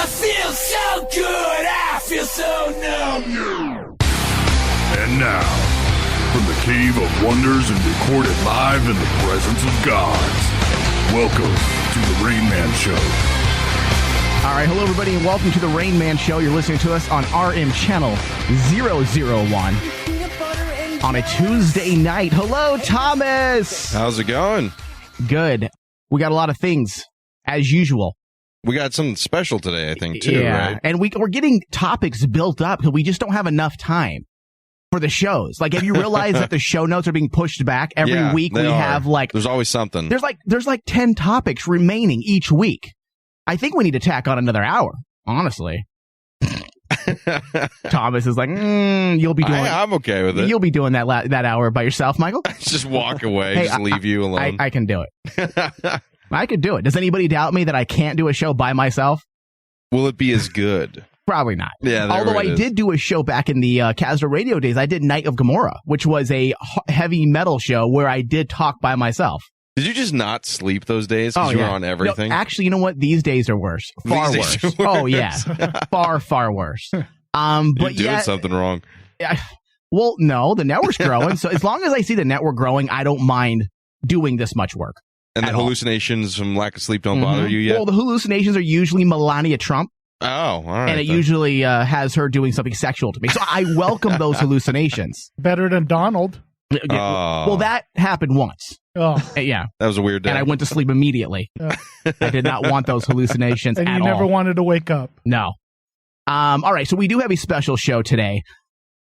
I feel so good, I feel so numb. And now, from the Cave of Wonders and recorded live in the presence of gods, welcome to the Rain Man Show. All right, hello everybody, and welcome to the Rain Man Show. You're listening to us on RM Channel 001 on a Tuesday night. Hello, Thomas. How's it going? Good. We got a lot of things, as usual. We got something special today, I think, too, right? And we're getting topics built up because we just don't have enough time for the shows. Like, have you realized that the show notes are being pushed back every week? We have like there's always something. There's like 10 topics remaining each week. I think we need to tack on another hour, honestly. Thomas is like, you'll be doing. I'm okay with it. You'll be doing that hour by yourself, Michael. Just walk away. Just leave you alone. I can do it. I could do it. Does anybody doubt me that I can't do a show by myself? Will it be as good? Probably not. Yeah. Although I did do a show back in the Castor Radio days. I did Night of Gomorrah, which was a heavy metal show where I did talk by myself. Did you just not sleep those days because you were on everything? No, actually, you know what? These days are worse. Far worse. Oh, yeah. Far worse. But you're doing something wrong. Well, no, the network's growing. So as long as I see the network growing, I don't mind doing this much work. And the hallucinations from lack of sleep don't bother you yet? Well, the hallucinations are usually Melania Trump. Oh, all right. And it usually has her doing something sexual to me. So I welcome those hallucinations. Better than Donald. Well, that happened once. Oh. Yeah. That was a weird day. And I went to sleep immediately. I did not want those hallucinations and at all. And you never wanted to wake up. No. All right, so we do have a special show today.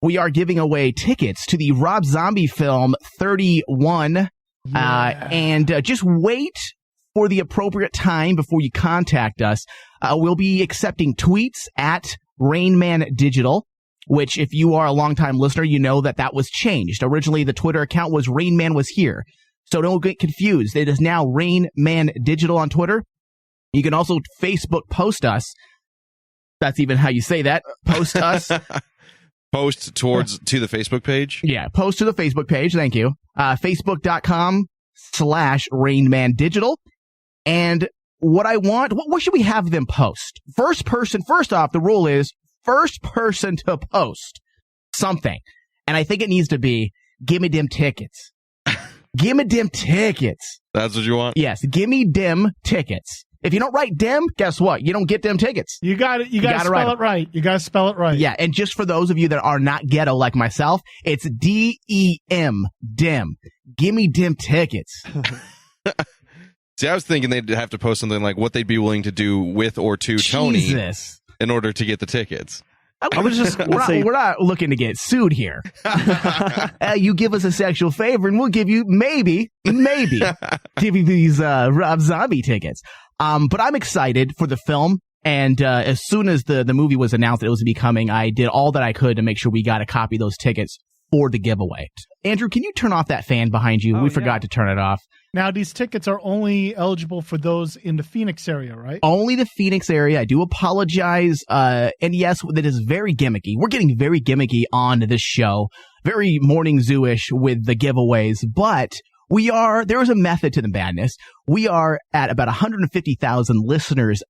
We are giving away tickets to the Rob Zombie film 31. And just wait for the appropriate time before you contact us. We'll be accepting tweets at Rainman Digital, which if you are a longtime listener, you know that was changed. Originally, the Twitter account was Rainman Was Here. So don't get confused. It is now Rainman Digital on Twitter. You can also Facebook post us. That's even how you say that. Post us. Post to the Facebook page? Yeah, post to the Facebook page. Thank you. Facebook.com/RainmanDigital. And what should we have them post? First off, the rule is first person to post something. And I think it needs to be, give me them tickets. Give me them tickets. That's what you want? Yes, give me them tickets. If you don't write dem, guess what? You don't get them tickets. You got to spell it right. You got to spell it right. Yeah, and just for those of you that are not ghetto like myself, it's D-E-M, dem. Give me dem tickets. See, I was thinking they'd have to post something like what they'd be willing to do with or to Tony in order to get the tickets. We're not looking to get sued here. You give us a sexual favor and we'll give you maybe give you these Rob Zombie tickets. But I'm excited for the film. And as soon as the movie was announced that it was going to be coming, I did all that I could to make sure we got a copy of those tickets for the giveaway. Andrew, can you turn off that fan behind you? We forgot to turn it off. Now, these tickets are only eligible for those in the Phoenix area, right? Only the Phoenix area. I do apologize. And yes, that is very gimmicky. We're getting very gimmicky on this show. Very Morning Zoo-ish with the giveaways. But there is a method to the madness. We are at about 150,000 listeners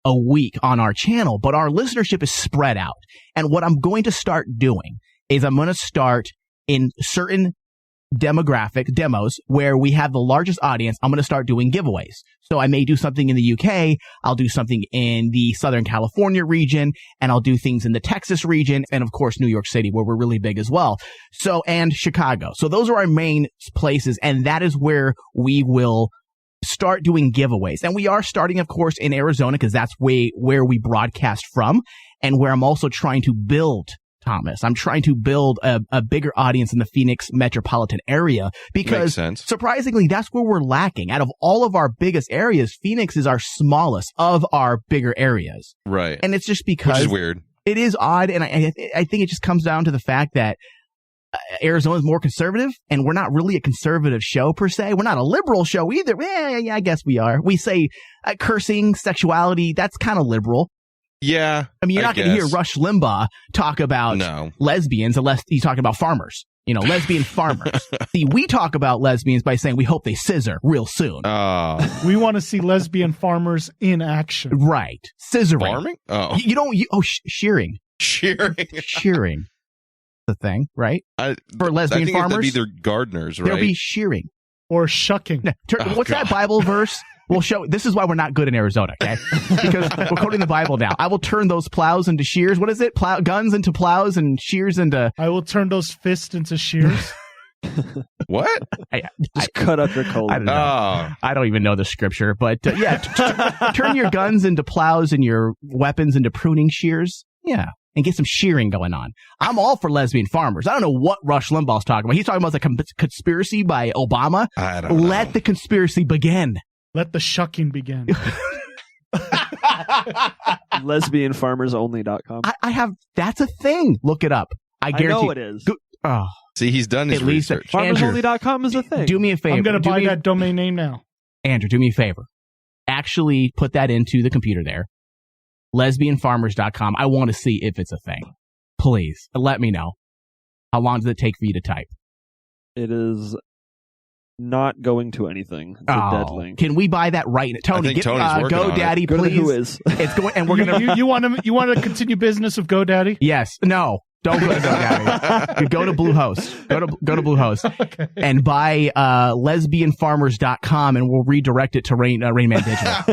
a week on our channel, but our listenership is spread out. And what I'm going to start doing is I'm going to start in certain demos where we have the largest audience. I'm going to start doing giveaways. So I may do something in the UK. I'll do something in the Southern California region, and I'll do things in the Texas region, and of course New York City, where we're really big as well. So, and Chicago. So those are our main places, and that is where we will start doing giveaways. And we are starting, of course, in Arizona, because that's where we broadcast from, and where I'm also trying to build, Thomas. I'm trying to build a bigger audience in the Phoenix metropolitan area because surprisingly, that's where we're lacking. Out of all of our biggest areas, Phoenix is our smallest of our bigger areas. Right. And it's just because which is weird. It is odd. And I think it just comes down to the fact that Arizona is more conservative, and we're not really a conservative show per se. We're not a liberal show either. Yeah, I guess we are. We say cursing, sexuality, that's kind of liberal. Yeah. I mean, you're not going to hear Rush Limbaugh talk about lesbians unless he's talking about farmers. lesbian farmers. See, we talk about lesbians by saying we hope they scissor real soon. We want to see lesbian farmers in action. Right. Scissoring. Farming? Oh. Shearing. Shearing. The thing, right? For lesbian farmers. That'd be their gardeners, right? They'll be shearing. Or shucking. What's that Bible verse? We'll show. This is why we're not good in Arizona, okay? Because we're quoting the Bible now. I will turn those plows into shears. What is it? Guns into plows and shears into. I will turn those fists into shears. What? Just cut up your colon. I don't know. I don't even know the scripture, but turn your guns into plows and your weapons into pruning shears. Yeah. And get some shearing going on. I'm all for lesbian farmers. I don't know what Rush Limbaugh's talking about. He's talking about the conspiracy by Obama. I don't know. Let the conspiracy begin. Let the shucking begin. Lesbianfarmersonly.com. I have. That's a thing. Look it up. I guarantee. I know it is. See, he's done his research. Farmersonly.com is a thing. Do me a favor. I'm going to buy that domain name now. Andrew, do me a favor. Actually put that into the computer there. Lesbianfarmers.com. I want to see if it's a thing. Please, let me know. How long does it take for you to type? It is not going to anything. It's a dead link. Can we buy that right now? Tony, Tony's working on GoDaddy, Go please. to Who Is. It's going, and we're gonna. You want to continue business of GoDaddy? Yes. No. Don't go to GoDaddy. You go to Bluehost. Go to Bluehost Okay. and buy lesbianfarmers.com, and we'll redirect it to Rainman Digital.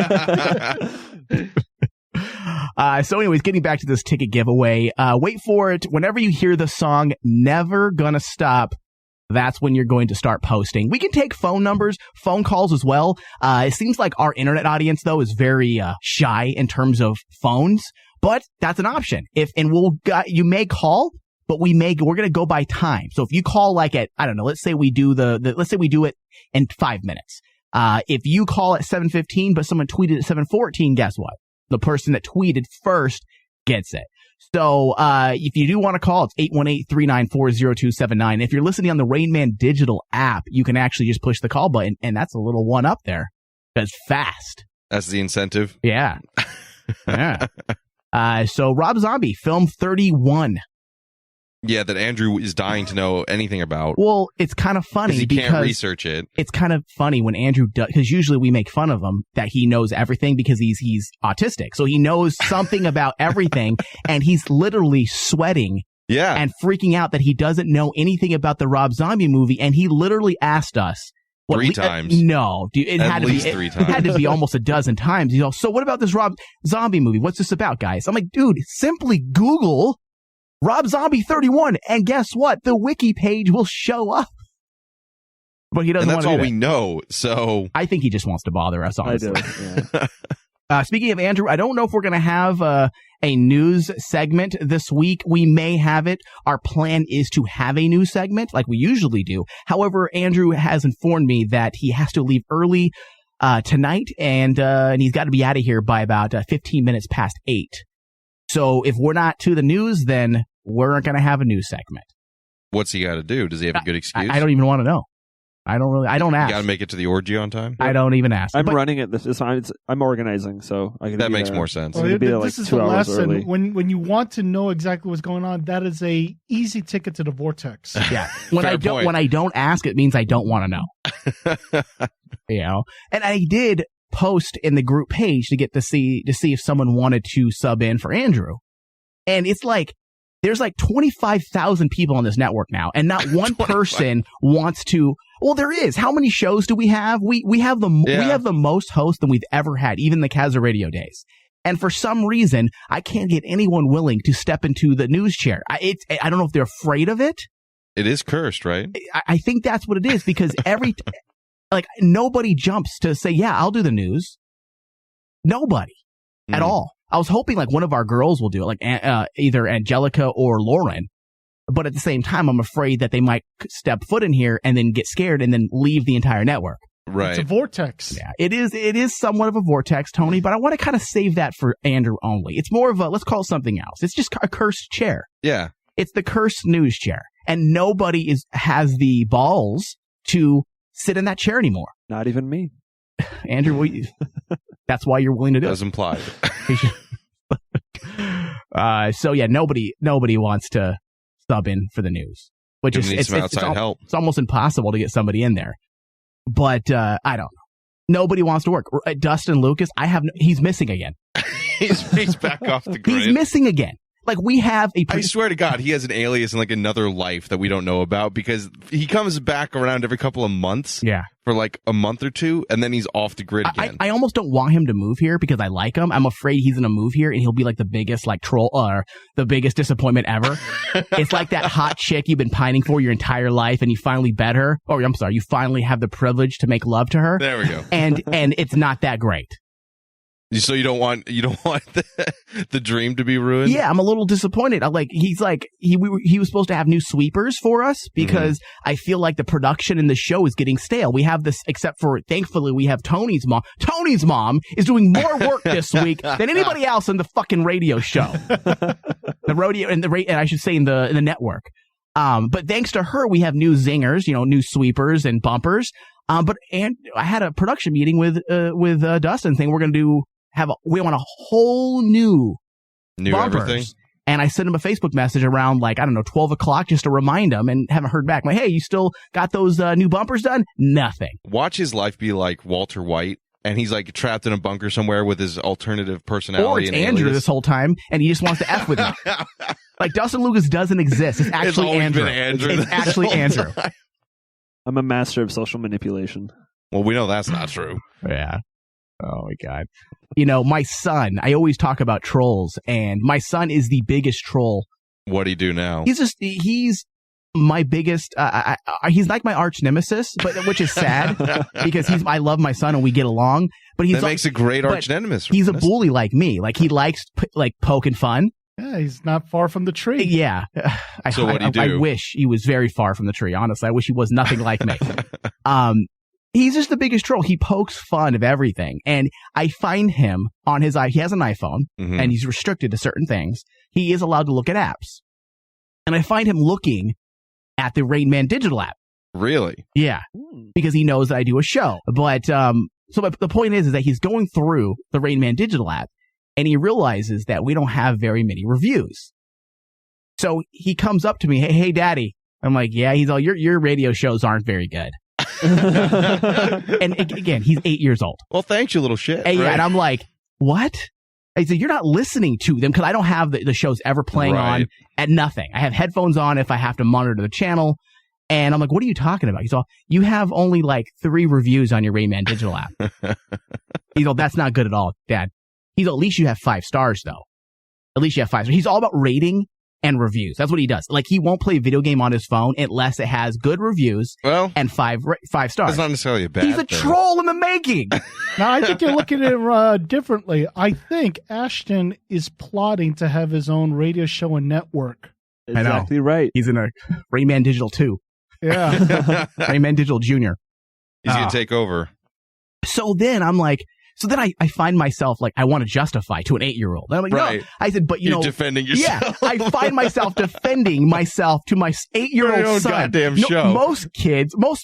So anyways, getting back to this ticket giveaway, wait for it. Whenever you hear the song Never Gonna Stop, that's when you're going to start posting. We can take phone numbers, phone calls as well. It seems like our internet audience, though, is very shy in terms of phones, but that's an option. You may call, but we're going to go by time. So if you call like at, I don't know, let's say we do let's say we do it in 5 minutes. If you call at 7:15, but someone tweeted at 7:14, guess what? The person that tweeted first gets it. So, if you do want to call, it's 818-394-0279. If you're listening on the Rain Man Digital app, you can actually just push the call button, and that's a little one up there. That's fast. That's the incentive. Yeah. Yeah. So Rob Zombie, film 31. Yeah, that Andrew is dying to know anything about. Well, it's kind of funny because he can't because research it. It's kind of funny when Andrew does, because usually we make fun of him that he knows everything because he's autistic. So he knows something about everything, and he's literally sweating and freaking out that he doesn't know anything about the Rob Zombie movie. And he literally asked us. Three times. No, dude, it had to be 3 times. It had to be almost a dozen times. You know, so what about this Rob Zombie movie? What's this about, guys? I'm like, dude, simply Google Rob Zombie 31, and guess what? The wiki page will show up. But he doesn't want to do that. And that's all we know, so... I think he just wants to bother us, honestly. I do, yeah. Speaking of Andrew, I don't know if we're going to have a news segment this week. We may have it. Our plan is to have a news segment like we usually do. However, Andrew has informed me that he has to leave early tonight, and he's got to be out of here by about 15 minutes past 8. So if we're not to the news, then we're going to have a news segment. What's he got to do? Does he have a good excuse? I don't even want to know. I don't ask. You got to make it to the orgy on time? I don't even ask. I'm running it. I'm organizing, so I can. That makes more sense. Well, be this is the lesson. When you want to know exactly what's going on, that is a easy ticket to the vortex. Yeah. When I don't ask, it means I don't want to know. You know, and I did post in the group page to get to see if someone wanted to sub in for Andrew, and it's like there's like 25,000 people on this network now, and not one person wants to. Well, there is. How many shows do we have? We have we have the most hosts than we've ever had, even the Kazaa Radio days. And for some reason, I can't get anyone willing to step into the news chair. I don't know if they're afraid of it. It is cursed, right? I think that's what it is, because nobody jumps to say, yeah, I'll do the news. Nobody at all. I was hoping like one of our girls will do it, like either Angelica or Lauren. But at the same time, I'm afraid that they might step foot in here and then get scared and then leave the entire network. Right. It's a vortex. Yeah, it is somewhat of a vortex, Tony, but I want to kind of save that for Andrew only. It's more of let's call it something else. It's just a cursed chair. Yeah. It's the cursed news chair. And nobody has the balls to sit in that chair anymore. Not even me. Andrew, that's why you're willing to do it. As implied. So yeah, nobody wants to sub in for the news. which is some outside help. It's almost impossible to get somebody in there. But I don't know. Nobody wants to work. Dustin Lucas, he's missing again. he's back off the grid. He's missing again. Like, we have I swear to God, he has an alias in like another life that we don't know about, because he comes back around every couple of months. Yeah. For like a month or two, and then he's off the grid again. I almost don't want him to move here because I like him. I'm afraid he's going to move here and he'll be like the biggest like troll or the biggest disappointment ever. It's like that hot chick you've been pining for your entire life, and you finally bet her. Or I'm sorry, you finally have the privilege to make love to her. There we go. And it's not that great. So you don't want the dream to be ruined? Yeah, I'm a little disappointed. He was supposed to have new sweepers for us because I feel like the production in the show is getting stale. We have this, except for thankfully we have Tony's mom. Tony's mom is doing more work this week than anybody else in the fucking radio show, the rodeo and I should say in the network. But thanks to her, we have new zingers, new sweepers and bumpers. And I had a production meeting with Dustin saying we want a whole new bumpers. Everything. And I sent him a Facebook message around 12 o'clock just to remind him, and haven't heard back. I'm like, hey, you still got those new bumpers done? Nothing. Watch his life be like Walter White, and he's like trapped in a bunker somewhere with his alternative personality. Or it's Andrew this whole time, and he just wants to F with me. Like, Dustin Lucas doesn't exist. It's actually Andrew. It's actually Andrew. I'm a master of social manipulation. Well, we know that's not true. Yeah. Oh, my God. My son, I always talk about trolls, and my son is the biggest troll. What'd he do now? He's my biggest, he's like my arch nemesis, which is sad because I love my son and we get along. But that makes a great arch nemesis. He's a bully like me. Like, he likes poking fun. Yeah, he's not far from the tree. Yeah. So what do you do? I wish he was very far from the tree, honestly. I wish he was nothing like me. He's just the biggest troll. He pokes fun of everything. And I find him on he has an iPhone, and he's restricted to certain things. He is allowed to look at apps. And I find him looking at the Rain Man digital app. Really? Yeah. Because he knows that I do a show. But the point is that he's going through the Rain Man digital app, and he realizes that we don't have very many reviews. So he comes up to me, hey, Daddy. I'm like, yeah. He's all, your radio shows aren't very good. And again, he's 8 years old. Well, thanks, you little shit. And, and I'm like, what? I said, you're not listening to them, because I don't have the shows ever playing on at nothing. I have headphones on if I have to monitor the channel. And I'm like, what are you talking about? He's all, you have only 3 reviews on your Rayman digital app. He's all, that's not good at all, Dad. He's all, at least you have 5 stars, though. At least you have 5 stars. He's all about rating and reviews. That's what he does. Like, he won't play a video game on his phone unless it has good reviews and 5 stars. That's not necessarily a bad He's a thing. troll in the making. Now, I think you're looking at it differently. I think Ashton is plotting to have his own radio show and network. Exactly right. He's in a Rayman Digital 2. Yeah. Rayman Digital Jr. He's going to take over. So then I'm like, I find myself I want to justify to an 8-year-old. I'm like, no. I said, but you're defending yourself. Yeah, I find myself defending myself to my 8-year-old son. Goddamn show. Most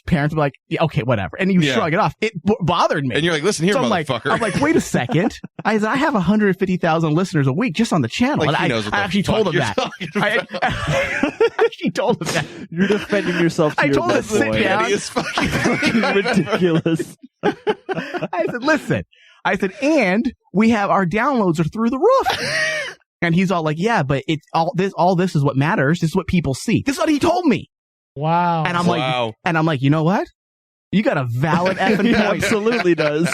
parents are like, yeah, okay, whatever. And you shrug it off. It bothered me. And you're like, listen here, motherfucker. I'm like, wait a second. I said, I have 150,000 listeners a week just on the channel. Like, and I actually told him that. I actually told him that. You're defending yourself to your best boy. Down. Is fucking ridiculous. I said, listen. I said, and we have our downloads are through the roof. And he's all like, yeah, but it's all this is what matters. This is what people see. This is what he told me. Wow. And I'm like, you know what? You got a valid effing point. Absolutely does.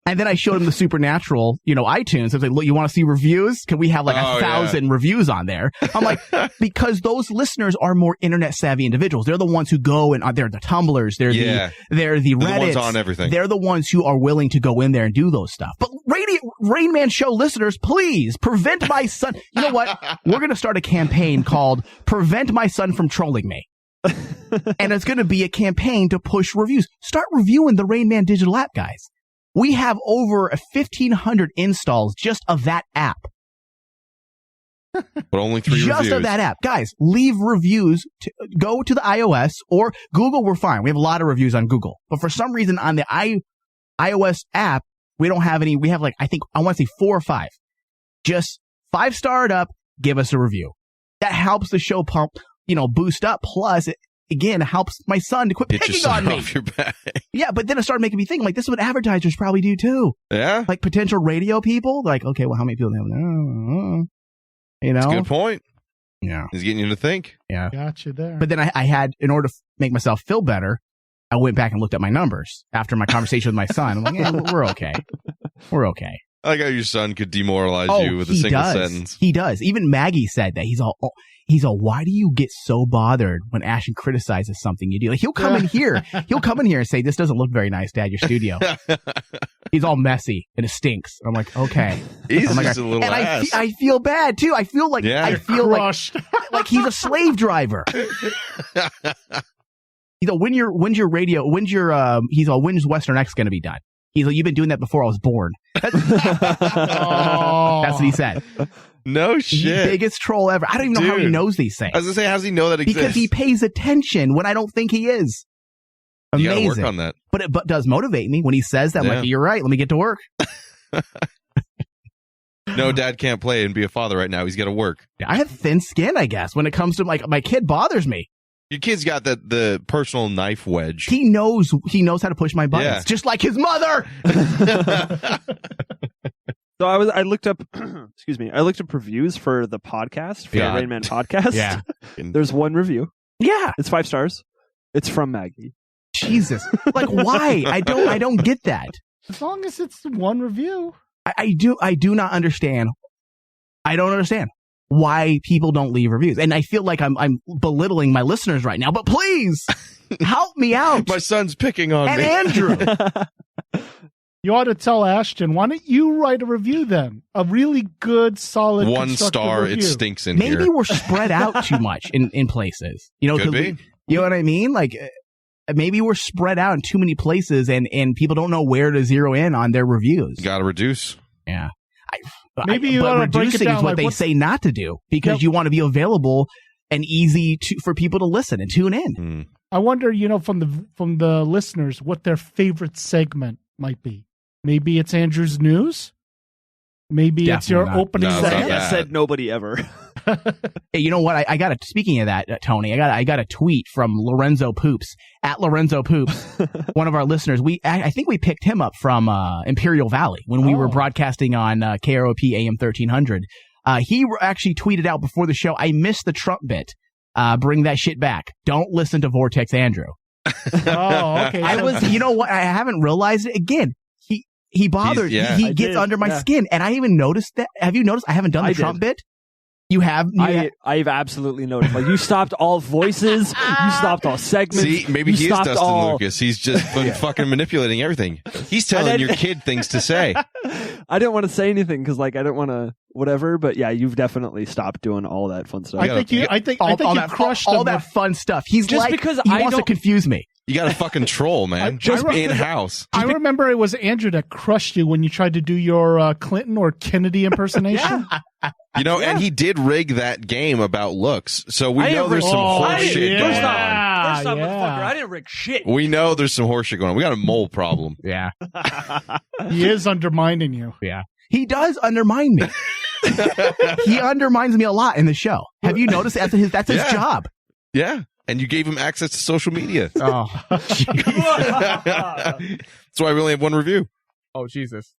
And then I showed him the Supernatural, iTunes. I was like, look, you want to see reviews? Can we have 1,000 reviews on there? I'm like, because those listeners are more internet savvy individuals. They're the ones who go and they're the Tumblrs. They're the Reddits. The ones on everything. They're the ones who are willing to go in there and do those stuff. But Rain Man Show listeners, please prevent my son. You know what? We're going to start a campaign called Prevent My Son from Trolling Me. And it's going to be a campaign to push reviews. Start reviewing the Rain Man digital app, guys. We have over 1,500 installs just of that app. But only 3 reviews. Just of that app. Guys, leave reviews. Go to the iOS or Google. We're fine. We have a lot of reviews on Google. But for some reason on the iOS app, we don't have any. We have I want to say 4 or 5. Just 5-starred up. Give us a review. That helps the show pump. boost up. Plus, it, again, helps my son to quit Get your picking son on me. off your back. Yeah, but then it started making me think, like, this is what advertisers probably do too. Yeah. Like potential radio people. Like, okay, well, how many people do they have? That's a good point. Yeah. He's getting you to think. Yeah. Got you there. But then I had, in order to make myself feel better, I went back and looked at my numbers after my conversation with my son. I'm like, yeah, we're okay. We're okay. I like how your son could demoralize you with a he single does. sentence. He does. Even Maggie said that. He's all, why do you get so bothered when Ashton criticizes something you do? Like, he'll come in here and say, this doesn't look very nice, Dad, your studio. He's all messy and it stinks. I'm like, okay. He's I'm like, just a little and ass. I feel bad too. I feel like, like he's a slave driver. He's all, when's Western X going to be done? He's like, you've been doing that before I was born. That's what he said. No shit. The biggest troll ever. I don't even know how he knows these things. I was going to say, how does he know that exists? Because he pays attention when I don't think he is. Amazing. You gotta work on that. But it does motivate me when he says that. I'm like, you're right. Let me get to work. No, Dad can't play and be a father right now. He's got to work. I have thin skin, I guess, when it comes to my kid bothers me. Your kid's got the personal knife wedge. He knows how to push my buttons, just like his mother. So I looked up, excuse me, I looked up reviews for the podcast, for the Rain Man podcast. Yeah. There's one review. Yeah. It's 5 stars. It's from Maggie. Jesus. Like, why? I don't get that. As long as it's one review. I do not understand. I don't understand why people don't leave reviews. And I feel like I'm belittling my listeners right now, but please help me out. My son's picking on me. And Andrew. You ought to tell Ashton, why don't you write a review then? A really good, solid 1 star, review. it stinks in Maybe here. we're spread out too much in places. Could be. You know what I mean? Like, maybe we're spread out in too many places and people don't know where to zero in on their reviews. Got to reduce. Yeah. Maybe you ought to break it reducing down is what like they say not to do because you want to be available and easy for people to listen and tune in. I wonder, from the listeners, what their favorite segment might be. Maybe it's Andrew's news. Maybe it's your opening segment. I said nobody ever. Hey, you know what? I got a. Speaking of that, Tony, I got a tweet from Lorenzo Poops at Lorenzo Poops, one of our listeners. I think we picked him up from Imperial Valley when we were broadcasting on KROP AM 1300. He actually tweeted out before the show, "I missed the Trump bit. Bring that shit back. Don't listen to Vortex Andrew." Oh, okay. I was. You know what? I haven't realized it again. He bothers. He gets under my skin, and I even noticed that. Have you noticed? I haven't done the Trump bit. You have? I've absolutely noticed. Like, you stopped all voices. You stopped all segments. See, maybe he is Dustin Lucas. He's just fucking manipulating everything. He's telling your kid things to say. I didn't want to say anything because, like, I didn't want to whatever. But yeah, you've definitely stopped doing all that fun stuff. I think you crushed all that fun stuff. He's just like, because he wants to confuse me. You got to fucking troll, man. Just in-house. I remember it was Andrew that crushed you when you tried to do your Clinton or Kennedy impersonation. And he did rig that game about looks. So we know there's some horse shit going on. First off, motherfucker, I didn't rig shit. We know there's some horse shit going on. We got a mole problem. Yeah. He is undermining you. Yeah. He does undermine me. He undermines me a lot in the show. Have you noticed that's his job? Yeah. And you gave him access to social media. Oh. That's why we only have one review. Oh, Jesus.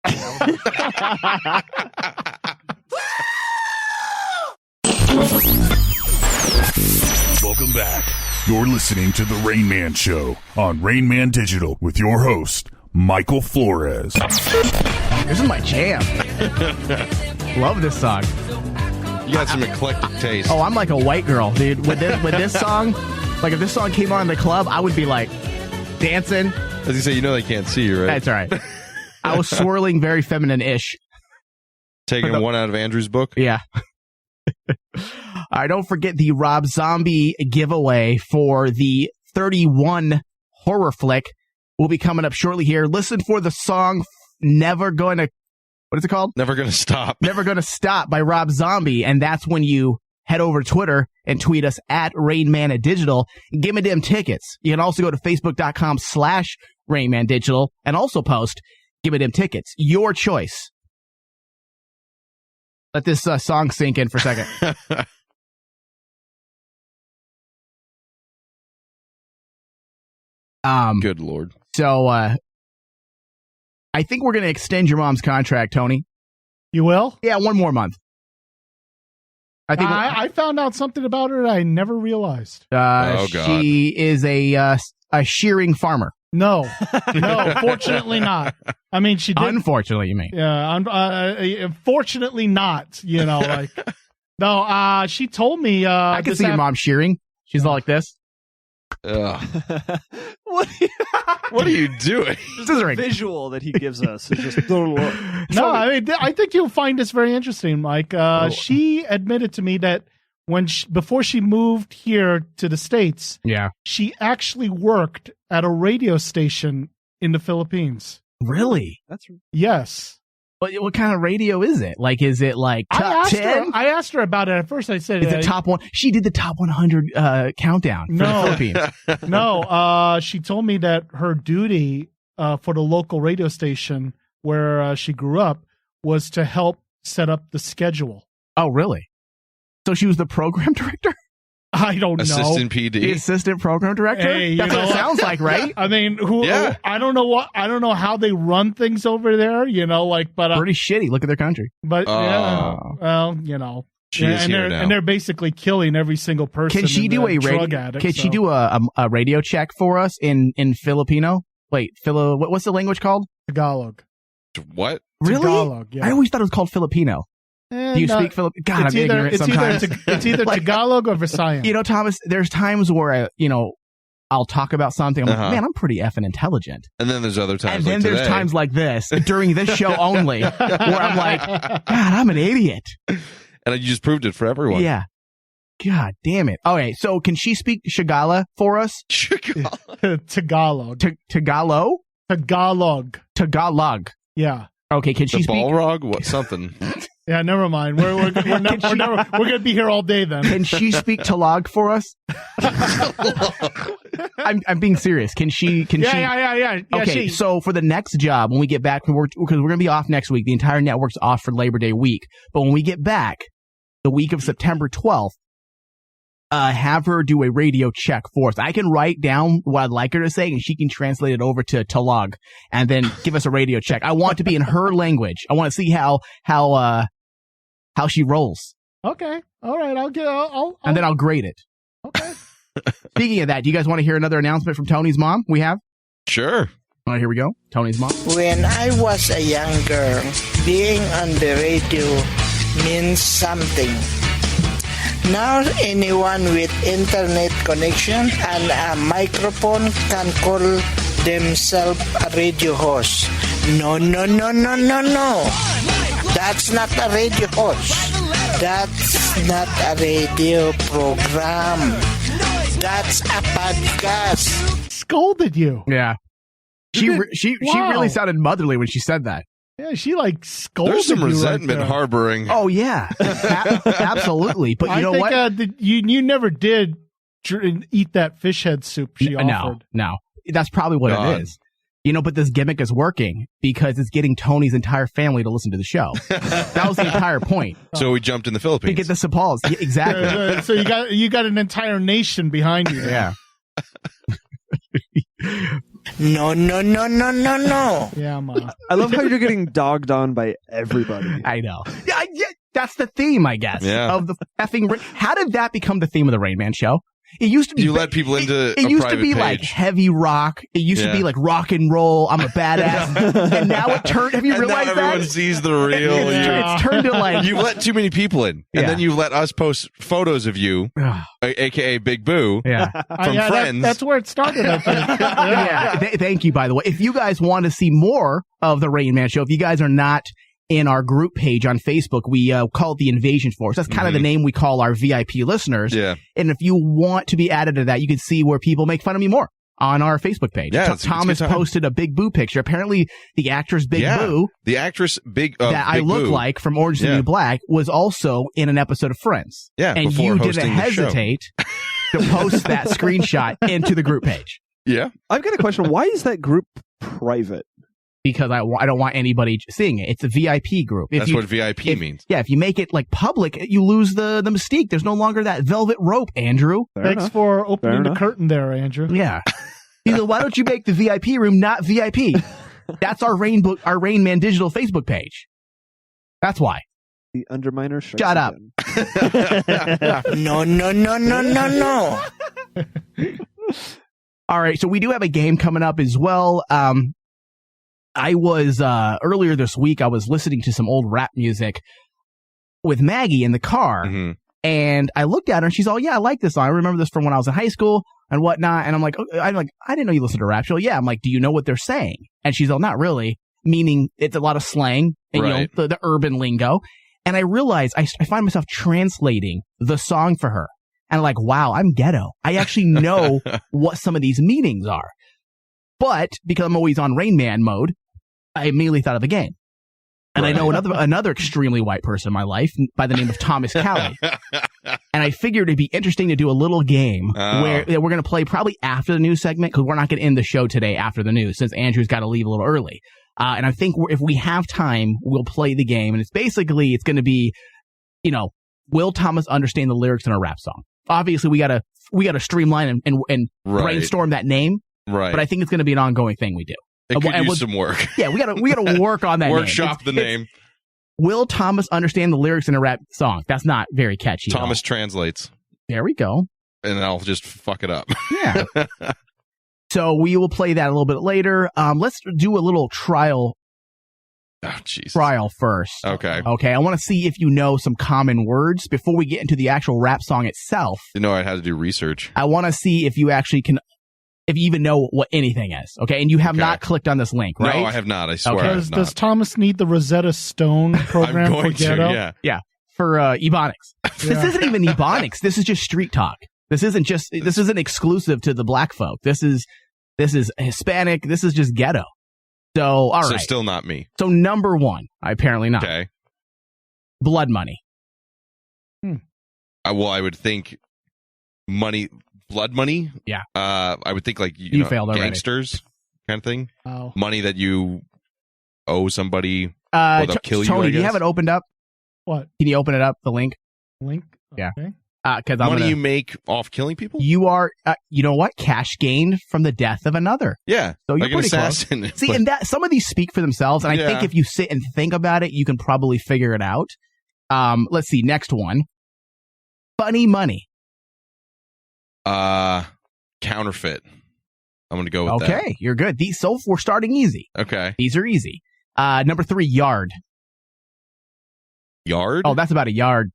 Welcome back. You're listening to The Rain Man Show on Rain Man Digital with your host, Michael Flores. This is my jam. Love this song. You got some eclectic taste. Oh, I'm like a white girl, dude. With this song, like if this song came on in the club, I would be like dancing. As you say, they can't see you, right? That's all right. I was swirling very feminine-ish. Taking one out of Andrew's book? Yeah. All right, don't forget the Rob Zombie giveaway for the 31 horror flick will be coming up shortly here. Listen for the song Never Gonna... What is it called? Never Gonna Stop. Never Gonna Stop by Rob Zombie. And that's when you head over to Twitter and tweet us at RainManDigital. Give me them tickets. You can also go to Facebook.com/RainManDigital and also post Give me them tickets. Your choice. Let this song sink in for a second. Good Lord. So I think we're going to extend your mom's contract, Tony. You will? Yeah, one more month. I found out something about her that I never realized. God. She is a shearing farmer. No, fortunately not. I mean, she did. Unfortunately, you mean? Yeah, fortunately not. No. She told me. I can see your mom shearing. She's all like this. What are you doing? The visual that he gives us is just no. I mean, I think you'll find this very interesting, Mike. She admitted to me that before she moved here to the States, she actually worked at a radio station in the Philippines. Really? Yes. What kind of radio is it? Like, is it like top 10? I asked her about it at first. I said, is it top 1? She did the top 100 countdown for the Philippines. No, she told me that her duty for the local radio station where she grew up was to help set up the schedule. Oh, really? So she was the program director? I don't know. Assistant PD. The assistant program director? Hey, That's what it sounds like, right? I mean, I don't know how they run things over there, but pretty shitty. Look at their country. But and they're basically killing every single person. Can she do a she do a radio check for us in Filipino? Wait, what's the language called? Tagalog. What? Really? Tagalog, yeah. I always thought it was called Filipino. Do you speak Filipino? God, I'm ignorant sometimes. It's either Tagalog or Visayan. Thomas, there's times where I'll talk about something. I'm like, man, I'm pretty effing intelligent. And then there's other times. And then there's times like this during this show only where I'm like, God, I'm an idiot. And you just proved it for everyone. Yeah. God damn it. Okay, so can she speak Shigala for us? Tagalog. Tagalog? Tagalog. Yeah. Okay, can she speak? Balrog? What? Something. Yeah, never mind. We're gonna be here all day then. Can she speak Tagalog for us? I'm being serious. Can she? Yeah. Okay, so for the next job, when we get back from work, because we're gonna be off next week, the entire network's off for Labor Day week. But when we get back, the week of September 12th, have her do a radio check for us. I can write down what I'd like her to say, and she can translate it over to Tagalog, and then give us a radio check. I want it to be in her language. I want to see how she rolls. Okay, all right. And then I'll grade it. Okay. Speaking of that, do you guys want to hear another announcement from Tony's mom? We have. Sure. All right, here we go. Tony's mom. When I was a young girl, being on the radio means something. Now anyone with internet connection and a microphone can call themselves a radio host. No. That's not a radio host. That's not a radio program. That's a podcast. Scolded you. Yeah. She really sounded motherly when she said that. Yeah, she scolded you. There's some resentment right harboring. Oh, yeah. Absolutely. But you know what? I think you never did eat that fish head soup she offered. No. That's probably what it is. But this gimmick is working because it's getting Tony's entire family to listen to the show. That was the entire point. So we jumped in the Philippines. To get the Sapals. Yeah, exactly. So you got an entire nation behind you. Yeah. No. Yeah, Ma. I love how you're getting dogged on by everybody. I know. Yeah, that's the theme, I guess, of the effing. How did that become the theme of the Rain Man show? It used to be. You let people into. It used to be like heavy rock. It used to be like rock and roll. I'm a badass. And now it turned. Have you realized that? Everyone sees the real. It's turned to like you let too many people in, and then you let us post photos of you, aka Big Boo, from friends. That's where it started. I think. Thank you. By the way, if you guys want to see more of the Rain Man show, if you guys are not in our group page on Facebook, we call it the Invasion Force. That's kind of the name we call our VIP listeners. Yeah. And if you want to be added to that, you can see where people make fun of me more on our Facebook page. Yeah, Thomas posted a Big Boo picture. Apparently, the actress Big Boo, the actress Big that I look like from Orange is the New Black, was also in an episode of Friends. Yeah, and you didn't hesitate to post that screenshot into the group page. Yeah. I've got a question. Why is that group private? Because I don't want anybody seeing it. It's a VIP group. That's what VIP means. Yeah, if you make it like public, you lose the mystique. There's no longer that velvet rope, Andrew. Thanks for opening the curtain there, Andrew. Yeah. He said, why don't you make the VIP room not VIP? That's our Rain Man digital Facebook page. That's why. The Underminer strikes Shut up. No. All right, so we do have a game coming up as well. I was, earlier this week, I was listening to some old rap music with Maggie in the car, and I looked at her, and she's all, yeah, I like this song. I remember this from when I was in high school and whatnot, and I'm like, I didn't know you listened to rap. She's all, yeah. I'm like, do you know what they're saying? And she's all, not really, meaning it's a lot of slang, and, right. you know, the urban lingo. And I realized I find myself translating the song for her. And I'm like, wow, I'm ghetto. I actually know what some of these meanings are. But because I'm always on Rain Man mode, I immediately thought of the game. And right. I know another extremely white person in my life by the name of Thomas Cowley. And I figured it'd be interesting to do a little game where we're going to play probably after the news segment, because we're not going to end the show today after the news since Andrew's got to leave a little early. And I think if we have time, we'll play the game. And it's going to be, you know, will Thomas understand the lyrics in a rap song? Obviously, we gotta streamline and right. brainstorm that name. Right. But I think it's going to be an ongoing thing we do. It could use some work. Yeah, we gotta work on that. Workshop the name. Will Thomas understand the lyrics in a rap song? That's not very catchy. Thomas translates. There we go. And I'll just fuck it up. Yeah. So we will play that a little bit later. Let's do a little trial. Oh, Jesus. Trial first. Okay. Okay. I want to see if you know some common words before we get into the actual rap song itself. You know, I had to do research. I want to see if you actually if you even know what anything is. Okay. And you have not clicked on this link, right? No, I have not. I swear. Okay. I have not. Does Thomas need the Rosetta Stone program I'm going for ghetto? to, yeah. For Ebonics. This isn't even Ebonics. This is just street talk. This isn't exclusive to the black folk. This is Hispanic. This is just ghetto. So, all right. So still not me. So number one, apparently not. Okay. Blood money. Well, I would think blood money. Yeah. I would think like, you failed already. Gangsters kind of thing. Oh. Money that you owe somebody or they'll kill you, Tony, I do you guess. have it opened up? What? Can you open it up, the link? Link? Yeah. Okay. Because money you make off killing people? You are, you know what? Cash gained from the death of another. Yeah. So you're like pretty an assassin. close. See, and that some of these speak for themselves, and I think if you sit and think about it, you can probably figure it out. Let's see. Next one. Funny money. Counterfeit. I'm going to go with that. Okay, you're good. We're starting easy. Okay. These are easy. Number 3, yard. Yard? Oh, that's about a yard.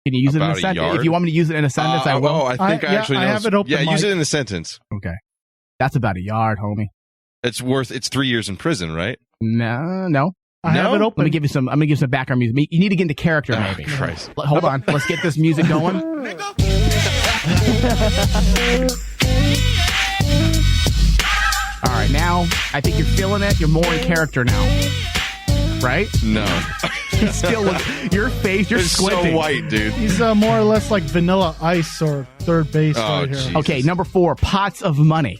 Can you use it in a sentence? If you want me to use it in a sentence, I will. Oh, I think I actually know. I have it open. Yeah, use it in a sentence. Okay. That's about a yard, homie. It's 3 years in prison, right? No. I have it open. I'm gonna give you some background music. You need to get into character, maybe. Christ. Hold on. Let's get this music going. All right, now I think you're feeling it. You're more in character now, right? No. Your face, you're it's squinting. So white, dude. He's more or less like Vanilla Ice or third base right here. Jesus. Okay, number 4, pots of money.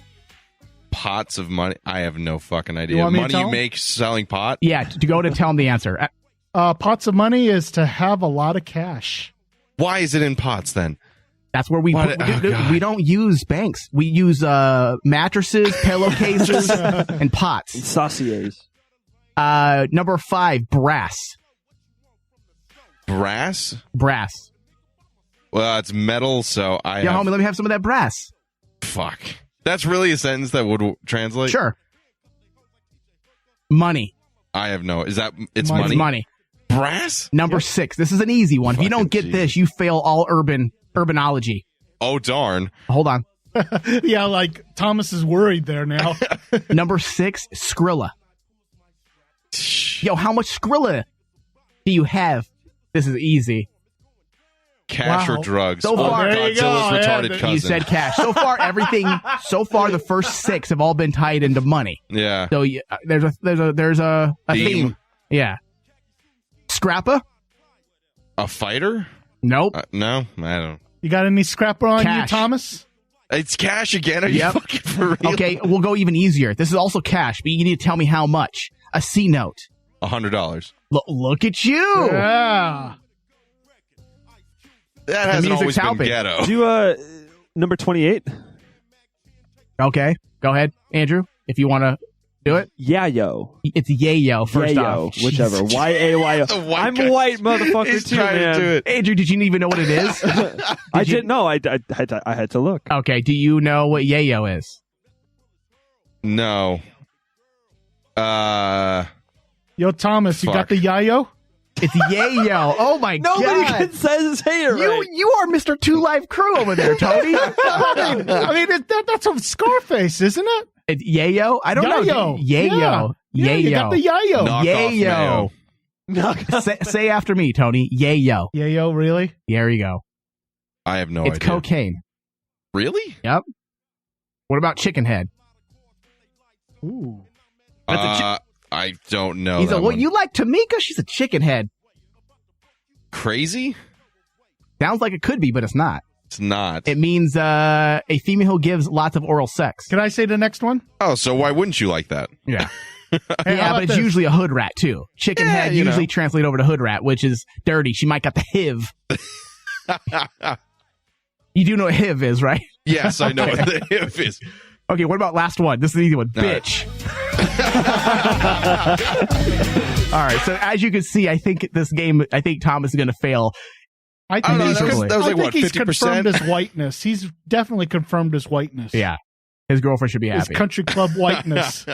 Pots of money? I have no fucking idea. You want me to Money tell you him? make selling pot? Yeah, to go to tell him the answer. Pots of money is to have a lot of cash. Why is it in pots then? That's where we don't use banks. We use mattresses, pillowcases, and pots. And sauciers. Number 5, brass. Brass? Brass. Well, it's metal, so homie, let me have some of that brass. Fuck. That's really a sentence that would translate? Sure. Money. I have no... Is that... It's Money. money? It's money. Brass? Number 6. This is an easy one. If you don't get this, you fail all urbanology. Oh, darn. Hold on. Yeah, like Thomas is worried there now. Number 6, Skrilla. Yo, how much Skrilla do you have? This is easy. Cash or drugs. So far, there you go. Godzilla's retarded cousin. You said cash. So far, the first 6 have all been tied into money. Yeah. So there's a theme. Yeah. Scrappa? A fighter? Nope. No, I don't. You got any scrapper on Cash. you, Thomas? It's cash again? Are you fucking for real? Okay, we'll go even easier. This is also cash, but you need to tell me how much. A C note. $100. Look at you. Yeah. That hasn't always music's been helping. ghetto. Do number 28. Okay, go ahead, Andrew, if you want to do it. Yayo. It's yayo, first off. Whichever. Y-A-Y-O. I'm a white motherfucker too, man. To do it. Andrew, did you even know what it is? I didn't know. I had to look. Okay, do you know what yayo is? No. Yo, Thomas, you got the yayo? It's yayo. Oh my Nobody god. can say it right. You are Mr. Two Live Crew over there, Tony. I mean that's a Scarface, isn't it? It's yayo? I don't know. Yayo. Yeah, you got the yayo. Yayo. Say after me, Tony. Yayo. Yayo, really? There you go. I have no idea. It's cocaine. Really? Yep. What about chicken head? Ooh. I don't know. He's like, well, you like Tamika? She's a chicken head. Crazy? Sounds like it could be, but it's not. It's not. It means a female who gives lots of oral sex. Can I say the next one? Oh, so why wouldn't you like that? Yeah. Yeah, but it's usually a hood rat, too. Chicken head usually translate over to hood rat, which is dirty. She might got the HIV. You do know what HIV is, right? Yes, I know what the HIV is. Okay, what about last one? This is an easy one. Bitch. All right, so as you can see, I think Thomas is going to fail. I think that was like, what, 50%? He's confirmed his whiteness. He's definitely confirmed his whiteness. Yeah. His girlfriend should be happy. His country club whiteness.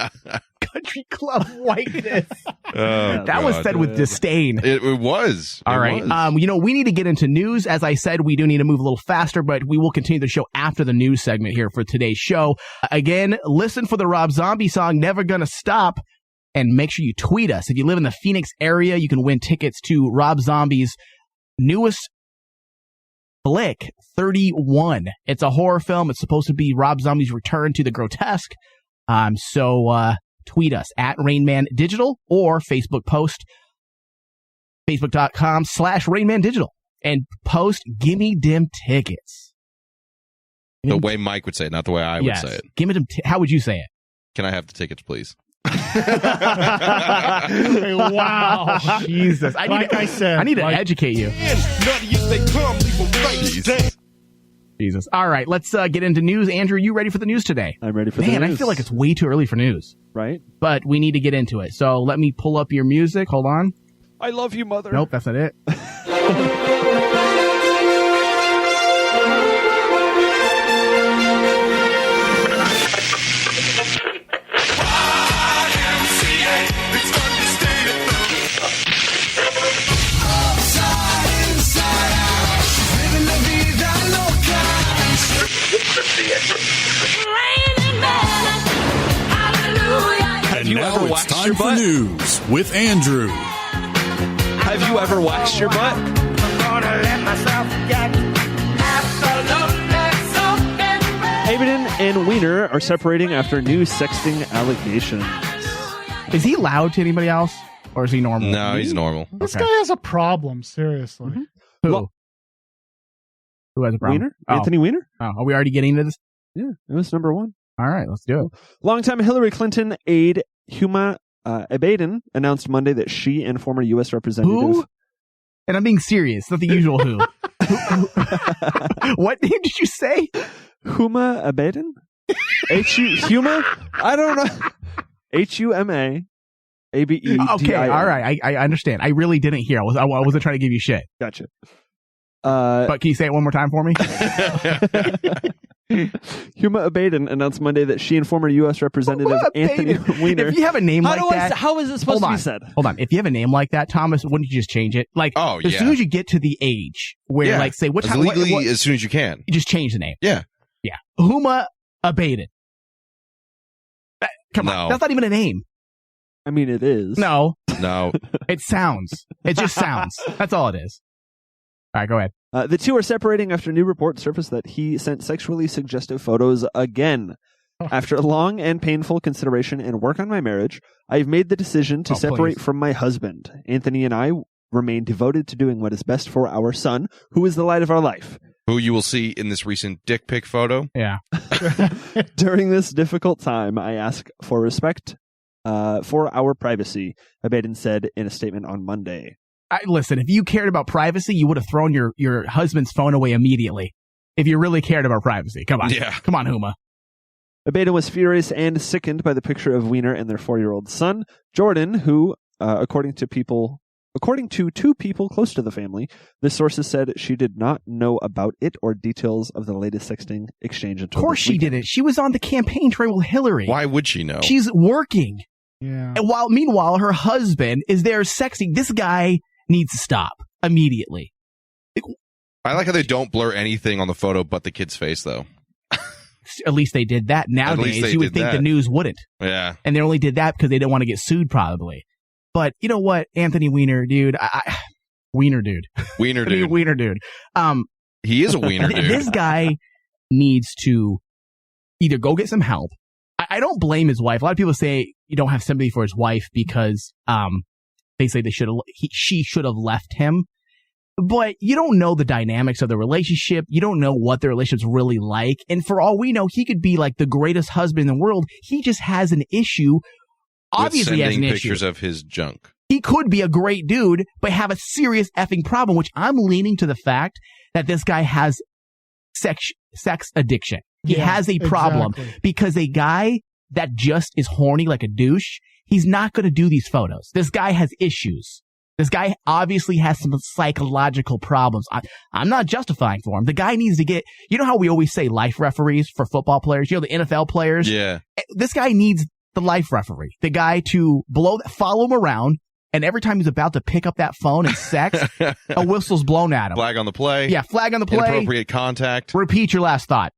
Country club whiteness. That was said with disdain. It was. All right. We need to get into news. As I said, we do need to move a little faster, but we will continue the show after the news segment here for today's show. Again, listen for the Rob Zombie song, Never Gonna Stop, and make sure you tweet us. If you live in the Phoenix area, you can win tickets to Rob Zombie's newest flick, 31. It's a horror film. It's supposed to be Rob Zombie's return to the grotesque. So tweet us at Rainman Digital or Facebook post facebook.com/Rainman Digital and post gimme dem tickets. The way Mike would say it, not the way I would say it. Gimme dem how would you say it? Can I have the tickets, please? Wow. Jesus. I need to educate you. Jesus. All right, let's get into news. Andrew, you ready for the news today? I'm ready for the news. Man, I feel like it's way too early for news. Right? But we need to get into it. So let me pull up your music. Hold on. I love you, mother. Nope, that's not it. And now it's time for news with Andrew. Have you ever waxed your butt? Abaddon and Weiner are separating after new sexting allegations. Is he loud to anybody else? Or is he normal? No, he's normal. This guy has a problem, seriously. Mm-hmm. Who? Who has a problem? Weiner? Anthony Weiner? Oh, are we already getting into this? Yeah, it was number one. All right, let's do it. Longtime Hillary Clinton aide Huma Abaddon announced Monday that she and former U.S. Representative... Who? And I'm being serious, not the usual who. What name did you say? Huma Abaddon? Huma? I don't know. Huma Abedin. Okay, all right. I understand. I really didn't hear. I wasn't trying to give you shit. Gotcha. But can you say it one more time for me? Huma Abaddon announced Monday that she and former U.S. Representative Anthony Weiner... If you have a name like that... How is it supposed to be said? Hold on. If you have a name like that, Thomas, wouldn't you just change it? Like, as soon as you get to the age where, like, say, as legally as soon as you can. You just change the name. Yeah. Yeah. Huma Abaddon. Come on. That's not even a name. I mean, it is. No. It sounds. It just sounds. That's all it is. All right, go ahead. The two are separating after new reports surfaced that he sent sexually suggestive photos again. After long and painful consideration and work on my marriage, I've made the decision to separate from my husband. Anthony and I remain devoted to doing what is best for our son, who is the light of our life. Who you will see in this recent dick pic photo. Yeah. During this difficult time, I ask for respect for our privacy, Abaddon said in a statement on Monday. Listen, if you cared about privacy, you would have thrown your husband's phone away immediately. If you really cared about privacy. Come on. Yeah. Come on, Huma. Abeda was furious and sickened by the picture of Weiner and their 4-year-old son, Jordan, who, according to two people close to the family, the sources said she did not know about it or details of the latest sexting exchange. Of course she didn't. She was on the campaign trail with Hillary. Why would she know? She's working. Yeah. And meanwhile, her husband is there sexting. This guy needs to stop immediately. I like how they don't blur anything on the photo but the kid's face, though. At least they did that. Nowadays, you would think the news wouldn't. Yeah. And they only did that because they didn't want to get sued, probably. But you know what? Anthony Weiner, dude. Weiner dude. Weiner dude. Weiner dude. He is a wiener dude. This guy needs to either go get some help. I don't blame his wife. A lot of people say you don't have sympathy for his wife because they say she should have left him. But you don't know the dynamics of the relationship. You don't know what the relationship's really like. And for all we know, he could be like the greatest husband in the world. He just has an issue. Obviously, he has an issue. Pictures of his junk. He could be a great dude, but have a serious effing problem, which I'm leaning to the fact that this guy has sex addiction. He has a problem because a guy that just is horny like a douche, he's not going to do these photos. This guy has issues. This guy obviously has some psychological problems. I'm not justifying for him. The guy needs to get, you know how we always say life referees for football players, you know, the NFL players? Yeah. This guy needs the life referee, the guy to follow him around, and every time he's about to pick up that phone and sex, a whistle's blown at him. Flag on the play. Yeah, flag on the play. Inappropriate contact. Repeat your last thought.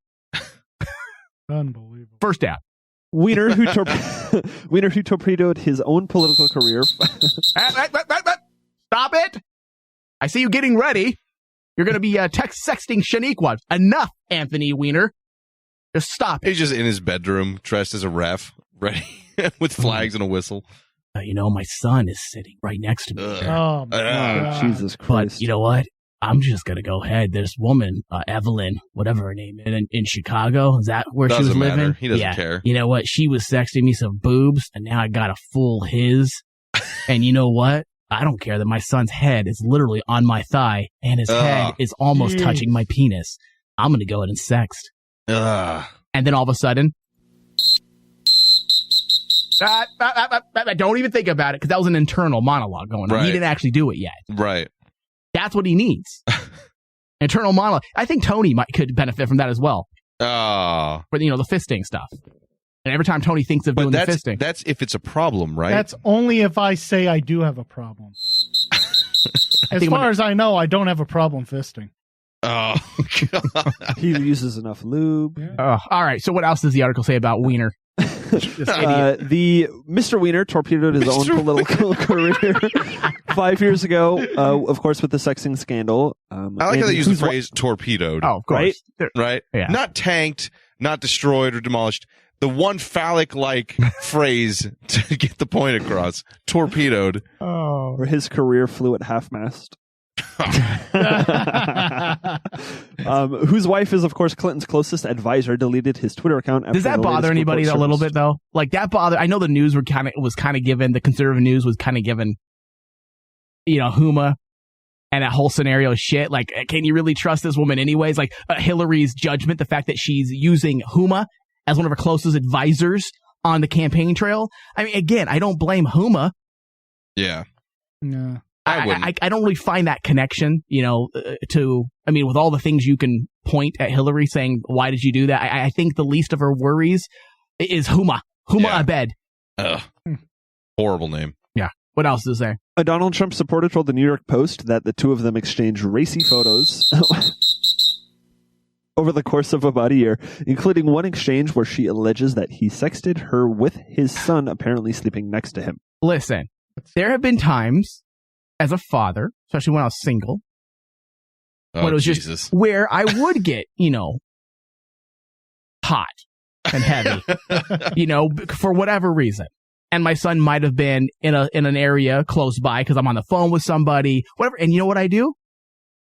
Unbelievable. First down. Weiner, who torpedoed his own political career. Stop it! I see you getting ready. You're going to be sexting Shaniqua. Enough, Anthony Weiner. Just stop it. He's just in his bedroom, dressed as a ref, ready with flags and a whistle. You know, my son is sitting right next to me. Oh, my God. Jesus Christ. But you know what? I'm just going to go ahead. This woman, Evelyn, whatever her name is, in Chicago. Is that where she was living? He doesn't care. You know what? She was sexting me some boobs, and now I got a full his. And you know what? I don't care that my son's head is literally on my thigh, and his head is almost touching my penis. I'm going to go ahead and sext. And then all of a sudden, don't even think about it, because that was an internal monologue going on. Right. He didn't actually do it yet. Right. That's what he needs. Internal monologue. I think Tony could benefit from that as well. Oh. For, the fisting stuff. And every time Tony thinks of doing the fisting. That's if it's a problem, right? That's only if I say I do have a problem. As far as I know, I don't have a problem fisting. Oh, God. He uses enough lube. Yeah. All right. So what else does the article say about Weiner? The Mr. Weiner torpedoed his own political career 5 years ago, of course, with the sexting scandal. I like how they use the phrase torpedoed. Oh, of course. Right? Yeah. Not tanked, not destroyed or demolished. The one phallic-like phrase to get the point across. Torpedoed. Oh. Where his career flew at half-mast. Whose wife is, of course, Clinton's closest advisor, deleted his Twitter account. Does that bother anybody a little bit, though? Like, that bother? I know the news was kind of given, the conservative news was kind of given, Huma and that whole scenario shit. Like, can you really trust this woman anyways? Like, Hillary's judgment, the fact that she's using Huma as one of her closest advisors on the campaign trail. I mean, again, I don't blame Huma. Yeah. No. I don't really find that connection, with all the things you can point at Hillary saying, why did you do that? I think the least of her worries is Huma Abed. Horrible name. Yeah. What else is there? A Donald Trump supporter told the New York Post that the two of them exchanged racy photos over the course of about a year, including one exchange where she alleges that he sexted her with his son apparently sleeping next to him. Listen, there have been times as a father, especially when I was single, when it was just where I would get, hot and heavy, for whatever reason. And my son might have been in an area close by because I'm on the phone with somebody, whatever. And you know what I do?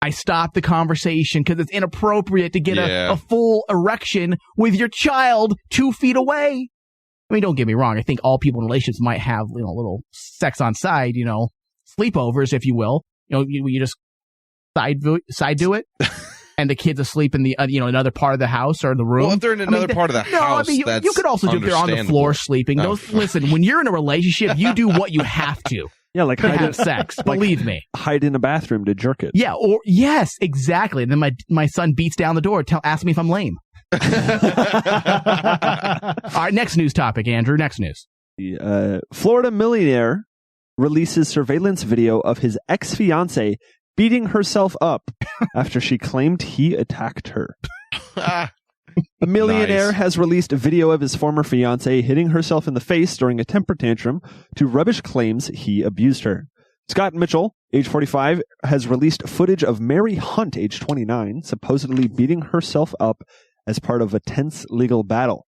I stop the conversation because it's inappropriate to get a full erection with your child 2 feet away. I mean, don't get me wrong. I think all people in relationships might have, a little sex on side, sleepovers, if you will. You just side do it. and the kid's asleep in the another part of the house or the room. Well, if they're in another part of the house, you could also do if they're on the floor sleeping. Listen, when you're in a relationship, you do what you have to. Yeah, like have sex. Believe me. Hide in a bathroom to jerk it. Yeah, yes, exactly. And then my son beats down the door, asks me if I'm lame. All right, next news topic, Andrew. Next news. Florida millionaire releases surveillance video of his ex-fiancée beating herself up after she claimed he attacked her. The millionaire has released a video of his former fiancée hitting herself in the face during a temper tantrum to rubbish claims he abused her. Scott Mitchell, age 45, has released footage of Mary Hunt, age 29, supposedly beating herself up as part of a tense legal battle.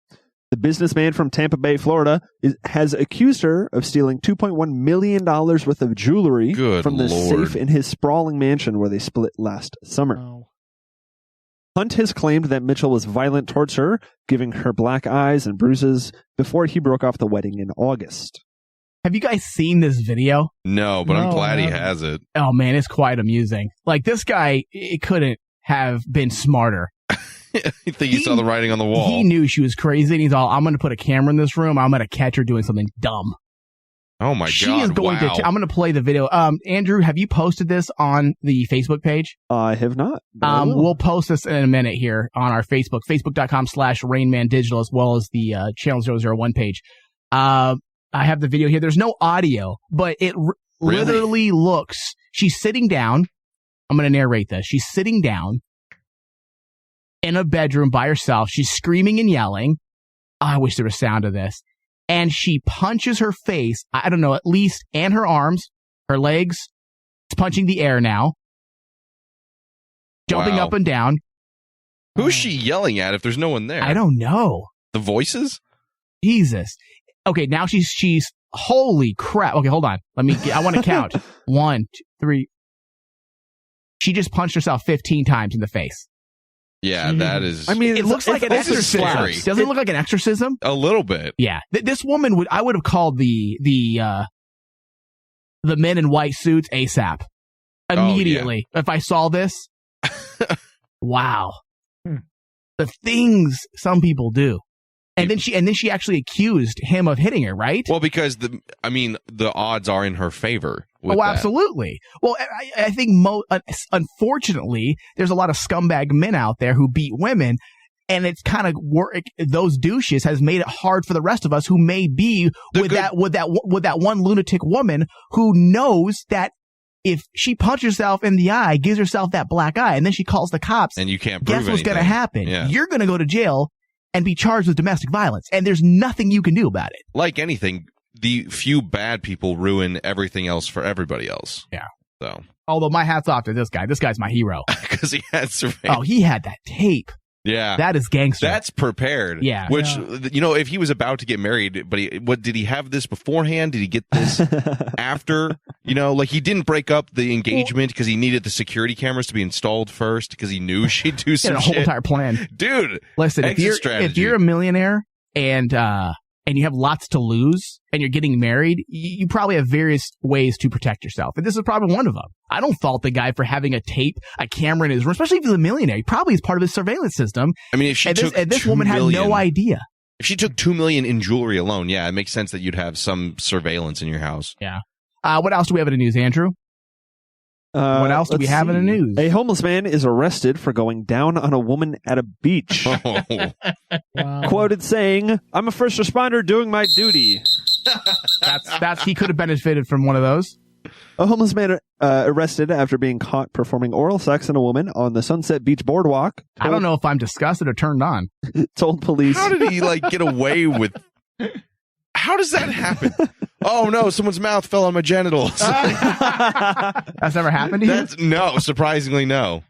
The businessman from Tampa Bay, Florida, has accused her of stealing $2.1 million worth of jewelry from the safe in his sprawling mansion where they split last summer. Oh. Hunt has claimed that Mitchell was violent towards her, giving her black eyes and bruises before he broke off the wedding in August. Have you guys seen this video? No, but I'm glad he has it. Oh, man, it's quite amusing. Like, this guy, it couldn't have been smarter. I think he saw the writing on the wall. He knew she was crazy, and he's all, I'm going to put a camera in this room. I'm going to catch her doing something dumb. Oh, my God. She is going to... I'm going to play the video. Andrew, have you posted this on the Facebook page? I have not. We'll post this in a minute here on our Facebook, facebook.com/RainmanDigital, as well as the Channel 001 page. I have the video here. There's no audio, but it literally looks... She's sitting down. I'm going to narrate this. She's sitting down in a bedroom by herself. She's screaming and yelling. Oh, I wish there was sound of this. And she punches her face, I don't know, at least, and her arms, her legs. It's punching the air now. Jumping up and down. Who's she yelling at if there's no one there? I don't know. The voices? Jesus. Okay, now she's holy crap. Okay, hold on. I want to count. 1, 2, 3. She just punched herself 15 times in the face. Yeah, that is... I mean, it looks like an exorcism. Doesn't it look like an exorcism? A little bit. Yeah. This woman I would have called the men in white suits ASAP. Immediately. If I saw this. Wow. The things some people do. And then she actually accused him of hitting her, right? Well, because the odds are in her favor. Absolutely. Well, I think unfortunately, there's a lot of scumbag men out there who beat women, and it's kind of those douches has made it hard for the rest of us who may be with that one lunatic woman who knows that if she punches herself in the eye, gives herself that black eye, and then she calls the cops, and you can't prove guess what's going to happen? Yeah. You're going to go to jail and be charged with domestic violence, and there's nothing you can do about it. Like anything, the few bad people ruin everything else for everybody else. Yeah. So, although my hat's off to this guy. This guy's my hero. Because he had surveillance. Oh, he had that tape. Yeah. That is gangster. That's prepared. Yeah. Which, if he was about to get married, but did he have this beforehand? Did he get this after? He didn't break up the engagement because he needed the security cameras to be installed first because he knew she'd do some shit. A whole entire plan. Dude, listen, if you're a millionaire and you have lots to lose and you're getting married, you probably have various ways to protect yourself. And this is probably one of them. I don't fault the guy for having a camera in his room, especially if he's a millionaire. He probably is part of his surveillance system. I mean, if she took this woman had no idea. If she took $2 million in jewelry alone, yeah, it makes sense that you'd have some surveillance in your house. Yeah. What else do we have in the news, Andrew? What else do we have in the news? A homeless man is arrested for going down on a woman at a beach. Wow. Quoted saying, "I'm a first responder doing my duty." That's he could have benefited from one of those. A homeless man arrested after being caught performing oral sex on a woman on the Sunset Beach boardwalk. I don't know if I'm disgusted or turned on. Told police. How did he get away with... How does that happen? Oh no, someone's mouth fell on my genitals. That's never happened to you? No, surprisingly no.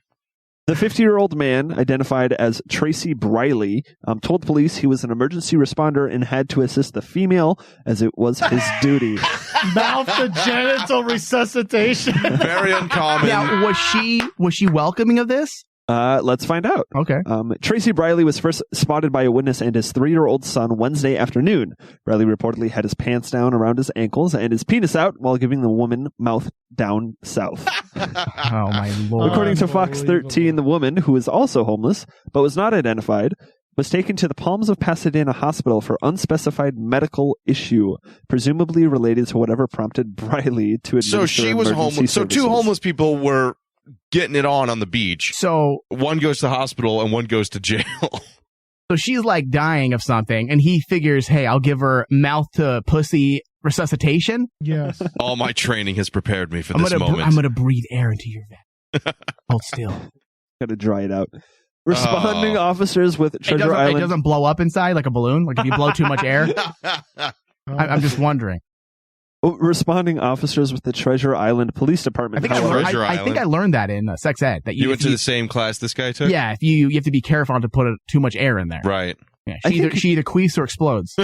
The 50-year-old man, identified as Tracy Briley, told police he was an emergency responder and had to assist the female as it was his duty. Mouth to genital resuscitation. Very uncommon. Now, was she welcoming of this? Let's find out. Okay. Tracy Briley was first spotted by a witness and his 3-year-old son Wednesday afternoon. Briley reportedly had his pants down around his ankles and his penis out while giving the woman mouth down south. Oh, my Lord. According to Fox 13, the woman, who is also homeless but was not identified, was taken to the Palms of Pasadena Hospital for unspecified medical issue, presumably related to whatever prompted Briley to administer So she was homeless. So two homeless people were getting it on the beach. So one goes to the hospital and one goes to jail. So she's like dying of something, and he figures, hey, I'll give her mouth to pussy resuscitation. Yes. All my training has prepared me for this moment. I'm going to breathe air into your vent. Hold still. Got to dry it out. Responding officers with Treasure Island. It doesn't blow up inside like a balloon? Like if you blow too much air? I'm just wondering. Responding officers with the Treasure Island Police Department. I think I learned that in sex ed. That you went to the same class this guy took? Yeah, if you have to be careful not to put too much air in there. Right. Yeah, she either queefs or explodes.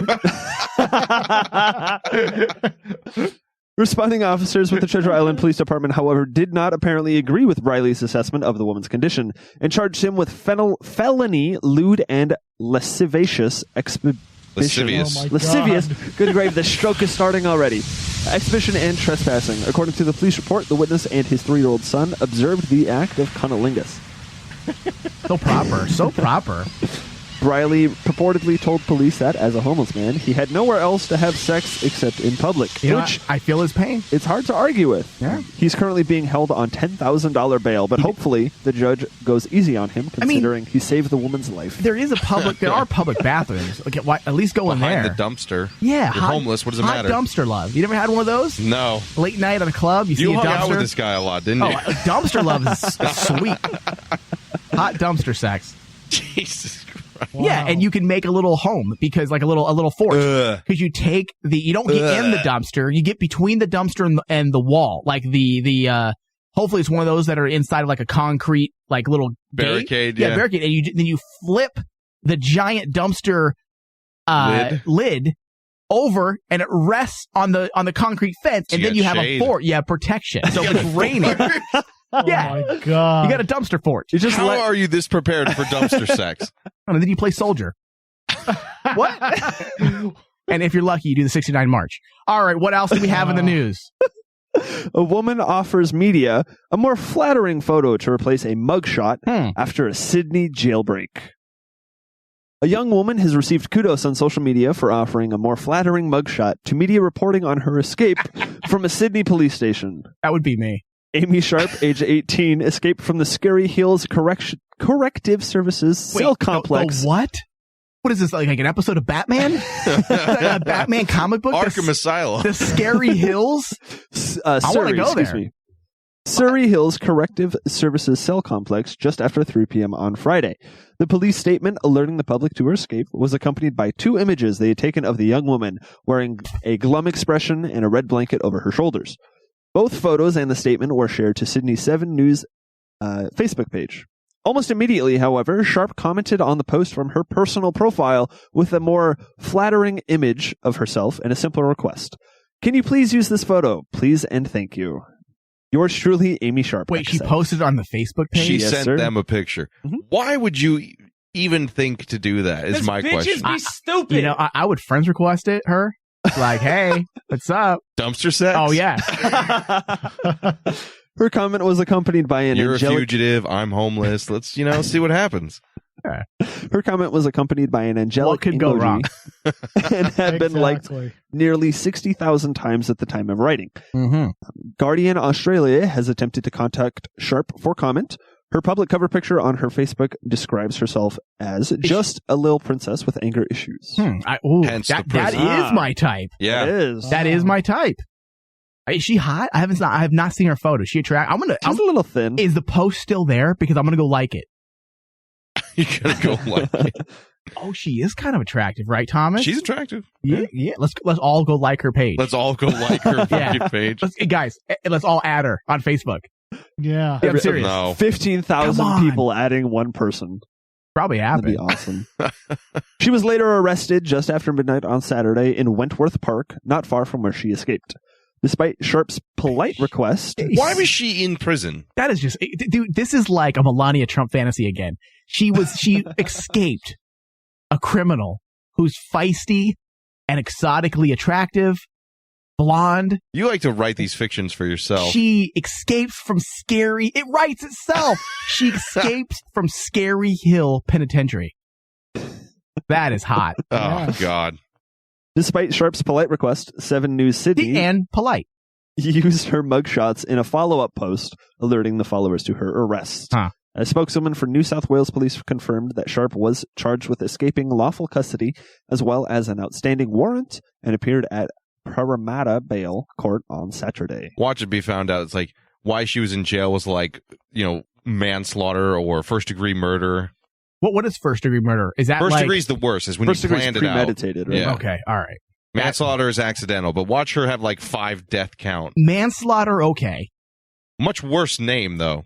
Responding officers with the Treasure Island Police Department, however, did not apparently agree with Briley's assessment of the woman's condition and charged him with felony, lewd, and lascivious Lascivious. Good grave. The stroke is starting already. Exhibition and trespassing. According to the police report, the witness and his 3-year-old son observed the act of cunnilingus. So proper. So proper. Briley purportedly told police that, as a homeless man, he had nowhere else to have sex except in public. Which I feel his pain. It's hard to argue with. Yeah. He's currently being held on $10,000 bail, but hopefully the judge goes easy on him, considering he saved the woman's life. There are public bathrooms. Like, at least go in there. Behind the dumpster. Yeah. You're homeless. What does it matter? Hot dumpster love. You never had one of those? No. Late night at a club, you see a dumpster. You hung out with this guy a lot, didn't you? Dumpster love is sweet. Hot dumpster sex. Jesus Christ. Wow. Yeah, and you can make a little home because like a little fort because you take you don't get in the dumpster, you get between the dumpster and the wall, like the hopefully it's one of those that are inside of like a concrete like little barricade, gate. Barricade, and then you flip the giant dumpster lid over and it rests on the concrete fence, and then you have a fort, protection. So if it's raining. Oh my God. You got a dumpster fort. How are you this prepared for dumpster sex? And then you play soldier. What? And if you're lucky, you do the 69 March. All right, what else do we have in the news? A woman offers media a more flattering photo to replace a mugshot after a Sydney jailbreak. A young woman has received kudos on social media for offering a more flattering mugshot to media reporting on her escape from a Sydney police station. That would be me. Amy Sharp, age 18, escaped from the Scary Hills Corrective Services cell complex. The what? What is this, like an episode of Batman? A Batman comic book? Arkham Asylum. The Scary Hills? I want to go there. Surrey Hills Corrective Services cell complex just after 3 p.m. on Friday. The police statement alerting the public to her escape was accompanied by 2 images they had taken of the young woman wearing a glum expression and a red blanket over her shoulders. Both photos and the statement were shared to Sydney 7 News Facebook page. Almost immediately, however, Sharp commented on the post from her personal profile with a more flattering image of herself and a simple request. Can you please use this photo? Please and thank you. Yours truly, Amy Sharp. Wait, she posted on the Facebook page? She sent them a picture. Mm-hmm. Why would you even think to do that is my question. Bitches be stupid. I would friends request her. Like, hey, what's up? Dumpster sex? Oh, yeah. Her comment was accompanied by an You're angelic... a fugitive. I'm homeless. Let's, see what happens. Yeah. Her comment was accompanied by an angelic What could go wrong? And had been liked nearly 60,000 times at the time of writing. Mm-hmm. Guardian Australia has attempted to contact Sharp for comment. Her public cover picture on her Facebook describes herself as just a little princess with anger issues. That is my type. Yeah, it is. That is my type. Is she hot? I have not seen her photo. She's a little thin. Is the post still there? Because I'm gonna go like it. You're gonna go like it. Oh, she is kind of attractive, right, Thomas? She's attractive. Yeah. Let's all go like her page. Let's all go like her page. Guys, let's all add her on Facebook. Yeah. I'm serious. No. 15,000 people adding one person. Probably happened. That'd be awesome. She was later arrested just after midnight on Saturday in Wentworth Park, not far from where she escaped. Despite Sharp's polite request. Why was she in prison? That is just, dude, this is like a Melania Trump fantasy again. She escaped a criminal who's feisty and exotically attractive, blonde. You like to write these fictions for yourself. She escapes from scary, it writes itself. She escapes from Scary Hill Penitentiary. That is hot. Oh, God. Despite Sharp's polite request, 7 News Sydney and polite used her mugshots in a follow-up post, alerting the followers to her arrest. Huh. A spokeswoman for New South Wales Police confirmed that Sharp was charged with escaping lawful custody as well as an outstanding warrant and appeared at Parramatta Bail Court on Saturday. Watch it be found out. It's like why she was in jail was like, manslaughter or first-degree murder. What is first-degree murder? Is that first degree is the worst? Is when you planned it out. Premeditated, right? Yeah. Okay, all right. Manslaughter is accidental, but watch her have like 5 death count. Manslaughter, okay. Much worse name though.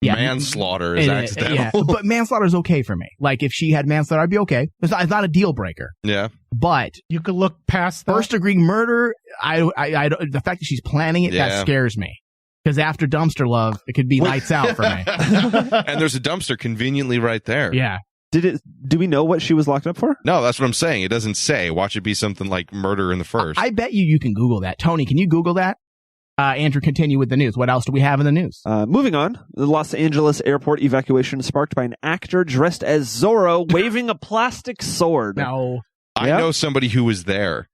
Yeah, manslaughter is accidental. Yeah, but manslaughter is okay for me. Like if she had manslaughter, I'd be okay. It's not a deal breaker. Yeah, but you could look past that. First degree murder. The fact that she's planning it, that scares me. Because after dumpster love, it could be lights out for me. And there's a dumpster conveniently right there. Yeah. Do we know what she was locked up for? No, that's what I'm saying. It doesn't say. Watch it be something like murder in the first. I bet you can Google that. Tony, can you Google that? Andrew, continue with the news. What else do we have in the news? Moving on, the Los Angeles airport evacuation sparked by an actor dressed as Zorro waving a plastic sword. No. I know somebody who was there.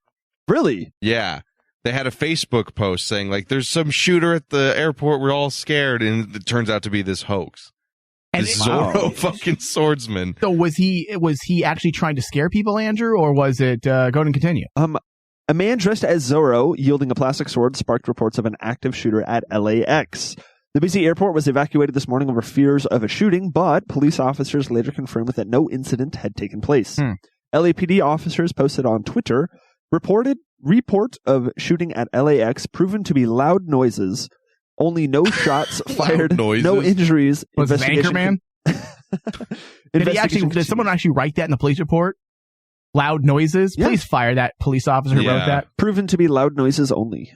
Really? Yeah. They had a Facebook post saying, like, there's some shooter at the airport. We're all scared. And it turns out to be this hoax. And Zorro fucking swordsman. So was he actually trying to scare people, Andrew, or was it go ahead and continue? A man dressed as Zorro yielding a plastic sword sparked reports of an active shooter at LAX. The busy airport was evacuated this morning over fears of a shooting, but police officers later confirmed that no incident had taken place. LAPD officers posted on Twitter report of shooting at LAX proven to be loud noises. Only no shots fired, no injuries. Was it Anchorman? Did someone actually write that in the police report? Loud noises? Yeah. Please fire that police officer who wrote that. Proven to be loud noises only.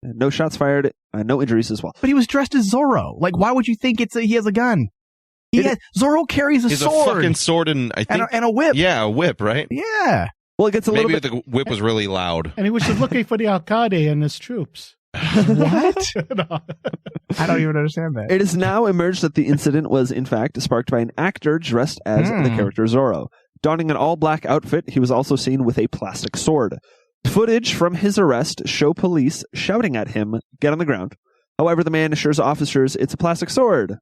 No shots fired, no injuries as well. But he was dressed as Zorro. Like, why would you think he has a gun? Zorro carries a sword. A fucking sword and I think and a whip. Yeah, a whip, right? Yeah. Well, it gets a little bit. Maybe the whip was really loud. And he was just looking for the Alcalde and his troops. What? I don't even understand that. It has now emerged that the incident was, in fact, sparked by an actor dressed as the character Zorro. Donning an all-black outfit, he was also seen with a plastic sword. Footage from his arrest show police shouting at him, "Get on the ground." However, the man assures officers it's a plastic sword.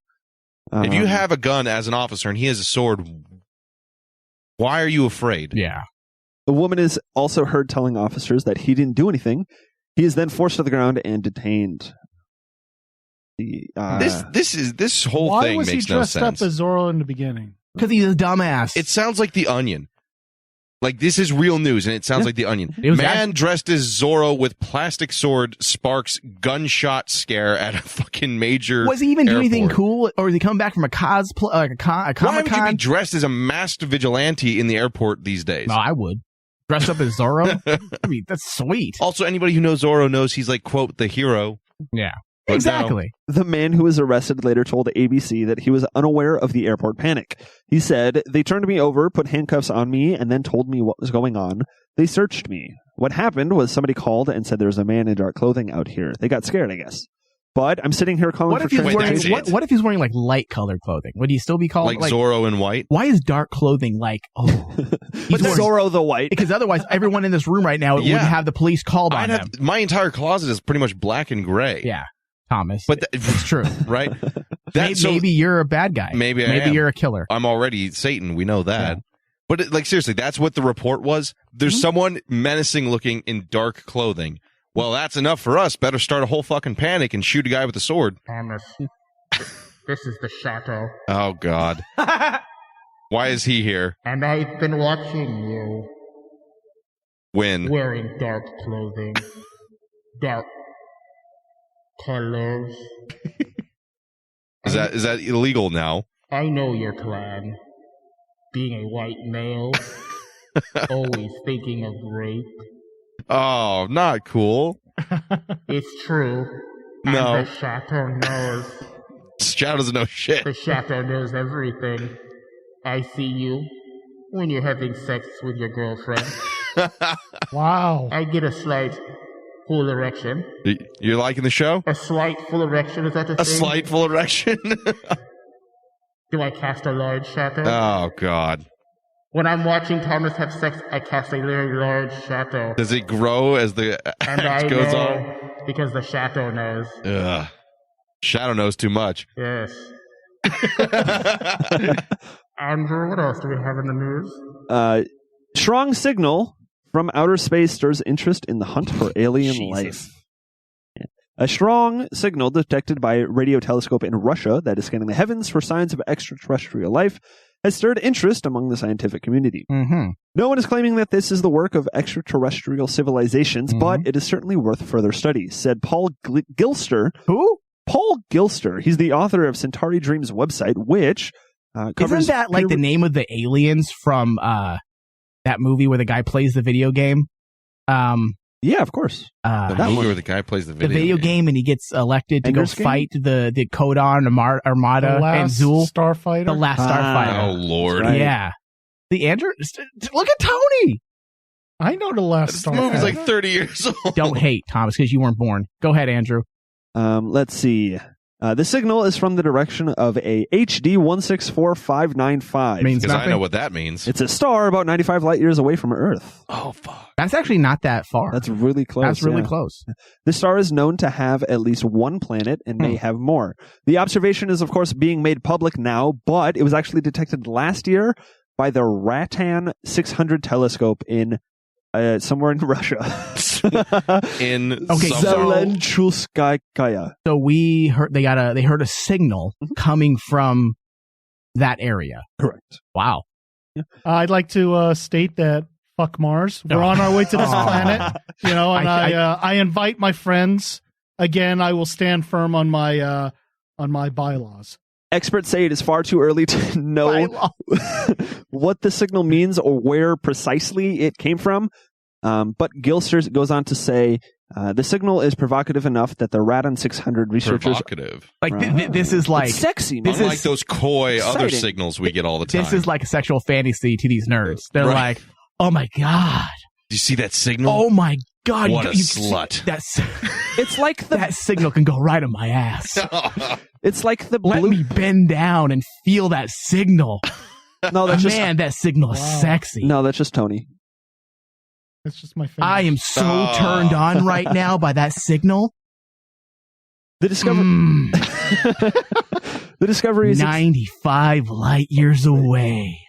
If you have a gun as an officer and he has a sword, why are you afraid? Yeah. The woman is also heard telling officers that he didn't do anything. He is then forced to the ground and detained. This whole thing makes no sense. Why was he dressed up as Zorro in the beginning? Because he's a dumbass. It sounds like The Onion. Like, this is real news, and it sounds like The Onion. Man dressed as Zorro with plastic sword sparks gunshot scare at a fucking major Was he even doing airport. anything cool? Or is he coming back from a cosplay, like a Comic-Con? Why would you be dressed as a masked vigilante in the airport these days? No, I would. Dressed up as Zorro? I mean, that's sweet. Also, anybody who knows Zorro knows he's like, quote, the hero. Yeah. But exactly. No. The man who was arrested later told ABC that he was unaware of the airport panic. He said, "They turned me over, put handcuffs on me, and then told me what was going on. They searched me. What happened was somebody called and said there's a man in dark clothing out here. They got scared, I guess. But I'm sitting here calling what if he's wearing like light colored clothing? Would he still be called like Zorro in white? Why is dark clothing like but Zorro the white? Because otherwise everyone in this room right now would have the police called on them. My entire closet is pretty much black and gray. Yeah. Thomas. But that's true. Right? Maybe you're a bad guy. Maybe you're a killer. I'm already Satan. We know that. Yeah. But like seriously, that's what the report was. There's someone menacing looking in dark clothing. Well, that's enough for us. Better start a whole fucking panic and shoot a guy with a sword. Thomas, this is the Chateau. Oh, God. Why is he here? And I've been watching you. When? Wearing dark clothing. Dark colors. Is that illegal now? I know your plan. Being a white male. Always thinking of rape. Oh, not cool. It's true. No. And the Chateau knows. Shadow doesn't know shit. The Chateau knows everything. I see you when you're having sex with your girlfriend. Wow. I get a slight full erection. You're liking the show? A slight full erection, is that the thing? A slight full erection? Do I cast a large Chateau? Oh, God. When I'm watching Thomas have sex, I cast a very large Chateau. Does it grow as the And I act goes know on? because the Chateau knows. Ugh. Shadow knows too much. Yes. Andrew, what else do we have in the news? Strong signal from outer space stirs interest in the hunt for alien life. Yeah. A strong signal detected by a radio telescope in Russia that is scanning the heavens for signs of extraterrestrial life has stirred interest among the scientific community. Mm-hmm. No one is claiming that this is the work of extraterrestrial civilizations, but it is certainly worth further study, said Paul Gilster. Who? Paul Gilster. He's the author of Centauri Dreams website, which covers... Isn't that like the name of the aliens from that movie where the guy plays the video game? Yeah, of course. The movie where the guy plays the video game and he gets elected to Ender's go fight the Kodan Armada and Zool. Starfighter? The last Starfighter. Oh, Lord. Right. Yeah. The Andrew... Look at Tony! I know the last This Starfighter. movie's like 30 years old. Don't hate, Thomas, because you weren't born. Go ahead, Andrew. Let's see. The signal is from the direction of a HD 164595. Means Because I nothing. know what that means. It's a star about 95 light years away from Earth. Oh, fuck. That's actually not that far. That's really close. That's really yeah. close. The star is known to have at least one planet and may have more. The observation is, of course, being made public now, but it was actually detected last year by the Ratan 600 telescope in somewhere in Russia. Okay, Zelenchulskaya. So we heard they heard a signal coming from that area. Correct. Wow. I'd like to state that fuck Mars. We're on our way to this planet, and I invite my friends. Again, I will stand firm on my bylaws. Experts say it is far too early to know what the signal means or where precisely it came from. But Gilster goes on to say the signal is provocative enough that the Radon 600 researchers... Provocative. Like, this is like... It's sexy, man. Unlike those coy other exciting. signals we get all the time. This is like a sexual fantasy to these nerds. They're Right. like, oh my God. Do you see that signal? Oh my God. What a you slut. It's like that signal can go right on my ass. It's like the Let blue... me bend down and feel that signal. No, that's just... Man, that signal is sexy. No, that's just Tony. That's just my finger. I am so turned on right now by that signal. The discovery is 95 light years away.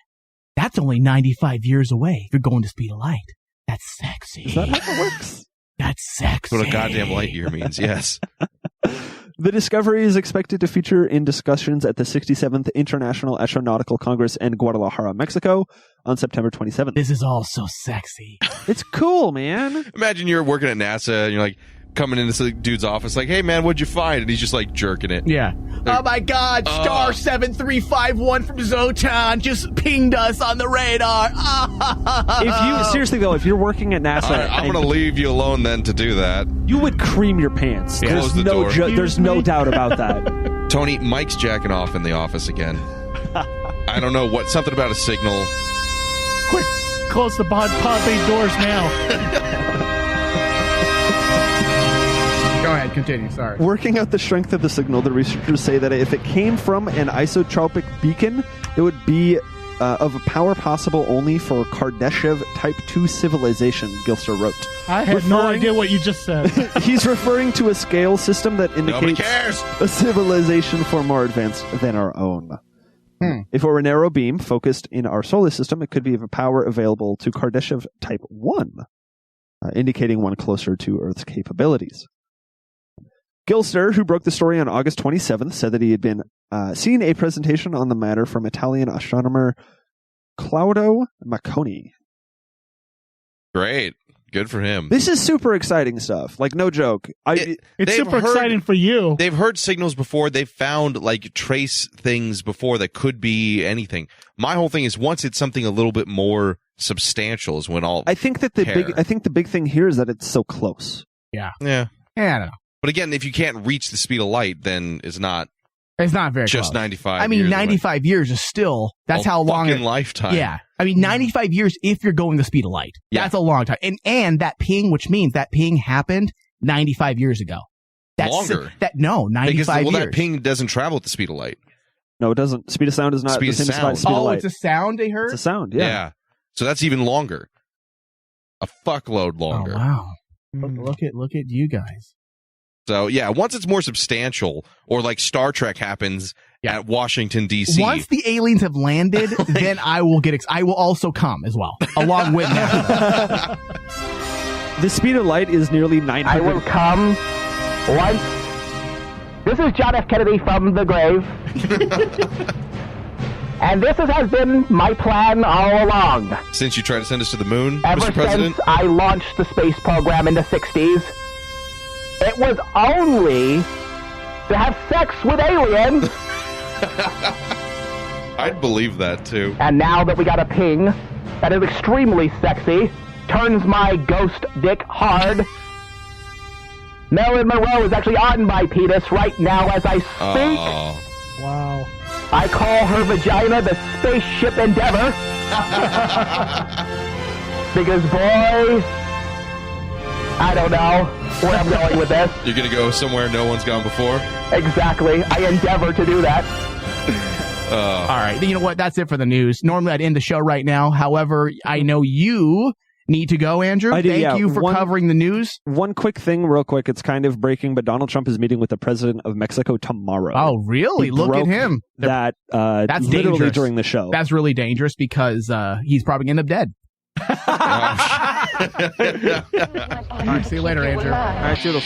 That's only 95 years away if you're going to speed of light. That's sexy. Is that how it works? That's sexy. That's what a goddamn light year means, yes. The discovery is expected to feature in discussions at the 67th International Astronautical Congress in Guadalajara, Mexico on September 27th. This is all so sexy. It's cool, man. Imagine you're working at NASA and you're like coming into this dude's office like, hey man, what'd you find? And he's just like jerking it. Yeah. Oh my God, star 7351 from Zotan just pinged us on the radar. If you're working at NASA, I'm going to leave you alone then to do that. You would cream your pants. Yeah. Close the door. There's no doubt about that. Tony, Mike's jacking off in the office again. I don't know what, something about a signal. Quick, close the pod bay doors now. Go ahead, continue. Sorry. Working out the strength of the signal, the researchers say that if it came from an isotropic beacon, it would be of a power possible only for Kardashev Type 2 civilization, Gilster wrote. I had no idea what you just said. He's referring to a scale system that Nobody indicates cares. a civilization far more advanced than our own. If it were a narrow beam focused in our solar system, it could be of a power available to Kardashev Type 1, indicating one closer to Earth's capabilities. Gilster, who broke the story on August 27th, said that he had been seen a presentation on the matter from Italian astronomer Claudio Macconi. Great. Good for him. This is super exciting stuff. Like, no joke. It's super exciting for you. They've heard signals before. They've found like trace things before that could be anything. My whole thing is once it's something a little bit more substantial is when I'll I think that the big thing here is that it's so close. Yeah. Yeah. Yeah, I don't know. But again, if you can't reach the speed of light, then it's not very just close. 95 I mean, years 95 years is still, that's how long. Fucking lifetime. Yeah. I mean, 95 years if you're going the speed of light. Yeah. That's a long time. And that ping, which means that ping happened 95 years ago. That's Longer. 95 years. Well, that ping doesn't travel at the speed of light. No, it doesn't. Speed of sound is not Speed the same of sound. as speed of light. It's a sound they heard? It's a sound, yeah. So that's even longer. A fuckload longer. Oh, wow. Look at you guys. So, yeah, once it's more substantial, or like Star Trek happens at Washington, D.C. Once the aliens have landed, then I will I will also come as well, along with them. The speed of light is nearly 900. I will come once. This is John F. Kennedy from the grave. And this has been my plan all along. Since you tried to send us to the moon, Ever Mr. President? since I launched the space program in the 60s, it was only to have sex with aliens. I'd believe that, too. And now that we got a ping that is extremely sexy, turns my ghost dick hard, Marilyn Monroe is actually on my penis right now as I speak. Oh. Wow. I call her vagina the Spaceship Endeavor. Because, boy, I don't know where I'm going with this. You're going to go somewhere no one's gone before? Exactly. I endeavor to do that. All right. You know what? That's it for the news. Normally, I'd end the show right now. However, I know you need to go, Andrew. I do, Thank you for covering the news. One quick thing, real quick. It's kind of breaking, but Donald Trump is meeting with the president of Mexico tomorrow. Oh, really? He Look at broke him. That's literally dangerous. during the show. That's really dangerous because he's probably going to end up dead. All right, see you later, Andrew. All right, toodles.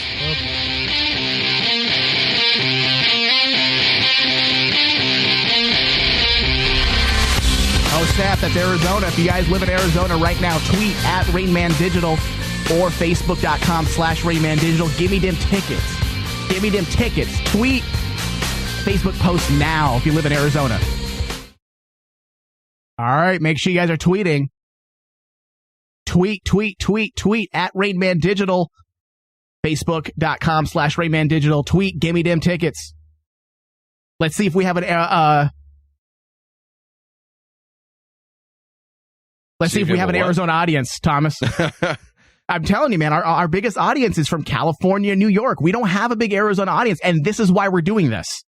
Oh, snap, that's Arizona. If you guys live in Arizona right now, tweet at RainmanDigital or Facebook.com/RainmanDigital. Give me them tickets. Give me them tickets. Tweet. Facebook post now if you live in Arizona. All right, make sure you guys are tweeting. Tweet at RainmanDigital. Facebook.com/RainmanDigital. Tweet, give me them tickets. Let's see if we have an Let's see if we have an Arizona audience, Thomas. I'm telling you, man, our biggest audience is from California, New York. We don't have a big Arizona audience, and this is why we're doing this.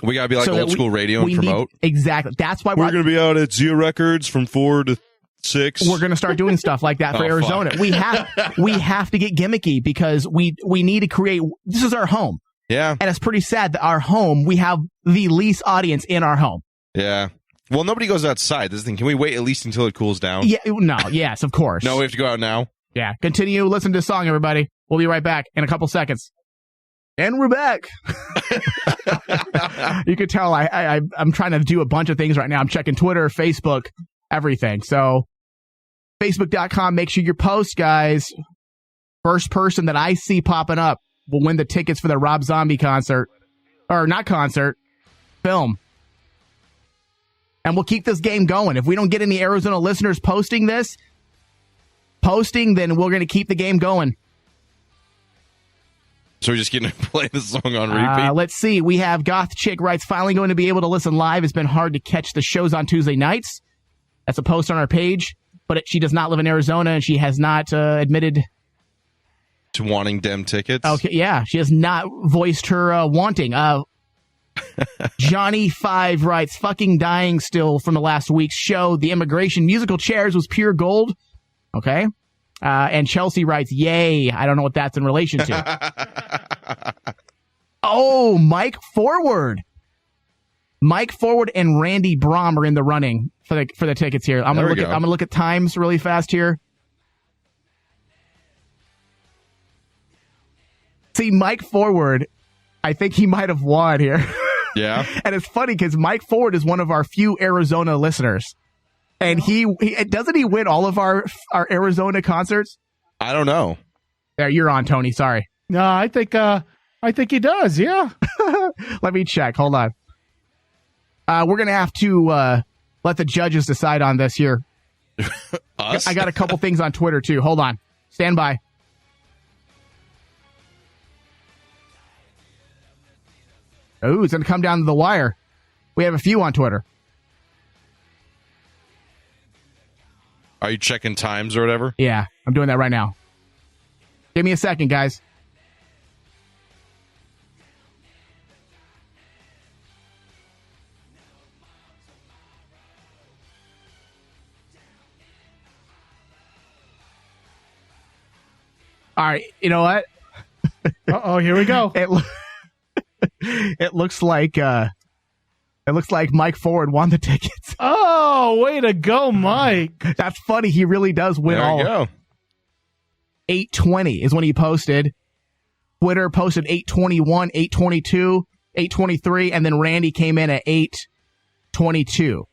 We got to be like old school radio and promote. Exactly. That's why we're going to be out at Zia Records from 4 to 6. We're going to start doing stuff like that for Arizona. We have to get gimmicky because we need to create. This is our home. Yeah. And it's pretty sad that our home, we have the least audience in our home. Yeah. Well, nobody goes outside. This thing. Can we wait at least until it cools down? Yeah. No. Yes, of course. No, we have to go out now. Yeah. Continue. Listen to the song, everybody. We'll be right back in a couple seconds. And we're back. You can tell I'm trying to do a bunch of things right now. I'm checking Twitter, Facebook, everything. So Facebook.com, make sure you post, guys. First person that I see popping up will win the tickets for the Rob Zombie concert. Or not concert, film. And we'll keep this game going. If we don't get any Arizona listeners posting, then we're going to keep the game going. So we're just going to play the song on repeat? Let's see. We have Goth Chick writes, finally going to be able to listen live. It's been hard to catch the shows on Tuesday nights. That's a post on our page. But she does not live in Arizona, and she has not admitted to wanting dem tickets. Okay, yeah. She has not voiced her wanting. Johnny 5 writes, fucking dying still from the last week's show. The immigration musical chairs was pure gold. Okay. And Chelsea writes, yay. I don't know what that's in relation to. Oh, Mike Forward. Mike Forward and Randy Brom are in the running for the tickets here. I'm gonna look at times really fast here. See, Mike Forward, I think he might have won here. Yeah. And it's funny because Mike Forward is one of our few Arizona listeners. And he doesn't he win all of our Arizona concerts? I don't know. There, you're on, Tony. Sorry. No, I think he does. Yeah. Let me check. Hold on. We're gonna have to let the judges decide on this here. Us? I got a couple things on Twitter too. Hold on. Stand by. Oh, it's going to come down to the wire. We have a few on Twitter. Are you checking times or whatever? Yeah, I'm doing that right now. Give me a second, guys. All right, you know what? Here we go. It looks like Mike Ford won the tickets. Oh, way to go, Mike! That's funny. He really does win there all. You go. 8:20 is when he posted. Twitter posted 8:21, 8:22, 8:23, and then Randy came in at 8:22.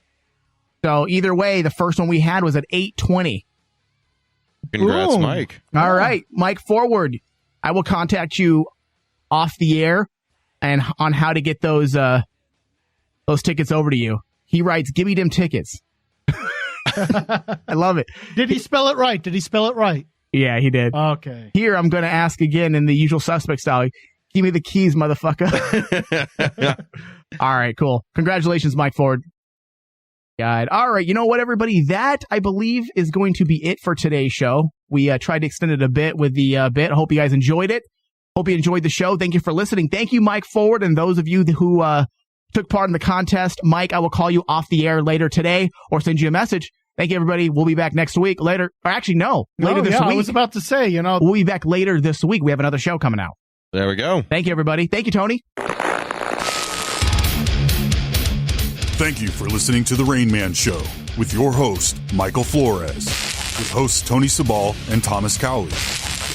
So either way, the first one we had was at 8:20. Congrats, Ooh. Mike. All right, Mike Forward. I will contact you off the air and on how to get those tickets over to you. He writes, "Give me them tickets." I love it. Did he spell it right? Yeah, he did. Okay. Here, I'm going to ask again in the usual suspect style. Give me the keys, motherfucker. All right, cool. Congratulations, Mike Ford. God. All right, you know what, everybody? That, I believe, is going to be it for today's show. We tried to extend it a bit with the bit. Hope you guys enjoyed it. Hope you enjoyed the show. Thank you for listening. Thank you, Mike Forward, and those of you who took part in the contest. Mike, I will call you off the air later today or send you a message. Thank you, everybody. We'll be back next week. Later. Or actually, later this week. I was about to say, We'll be back later this week. We have another show coming out. There we go. Thank you, everybody. Thank you, Tony. Thank you for listening to The Rain Man Show with your host, Michael Flores, with hosts Tony Sabal and Thomas Cowley,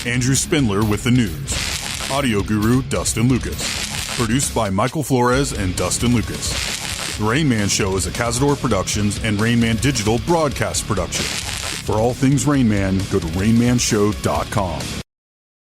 Andrew Spindler with the news, audio guru Dustin Lucas, produced by Michael Flores and Dustin Lucas. The Rain Man Show is a Cazador Productions and Rain Man Digital broadcast production. For all things Rain Man, go to rainmanshow.com.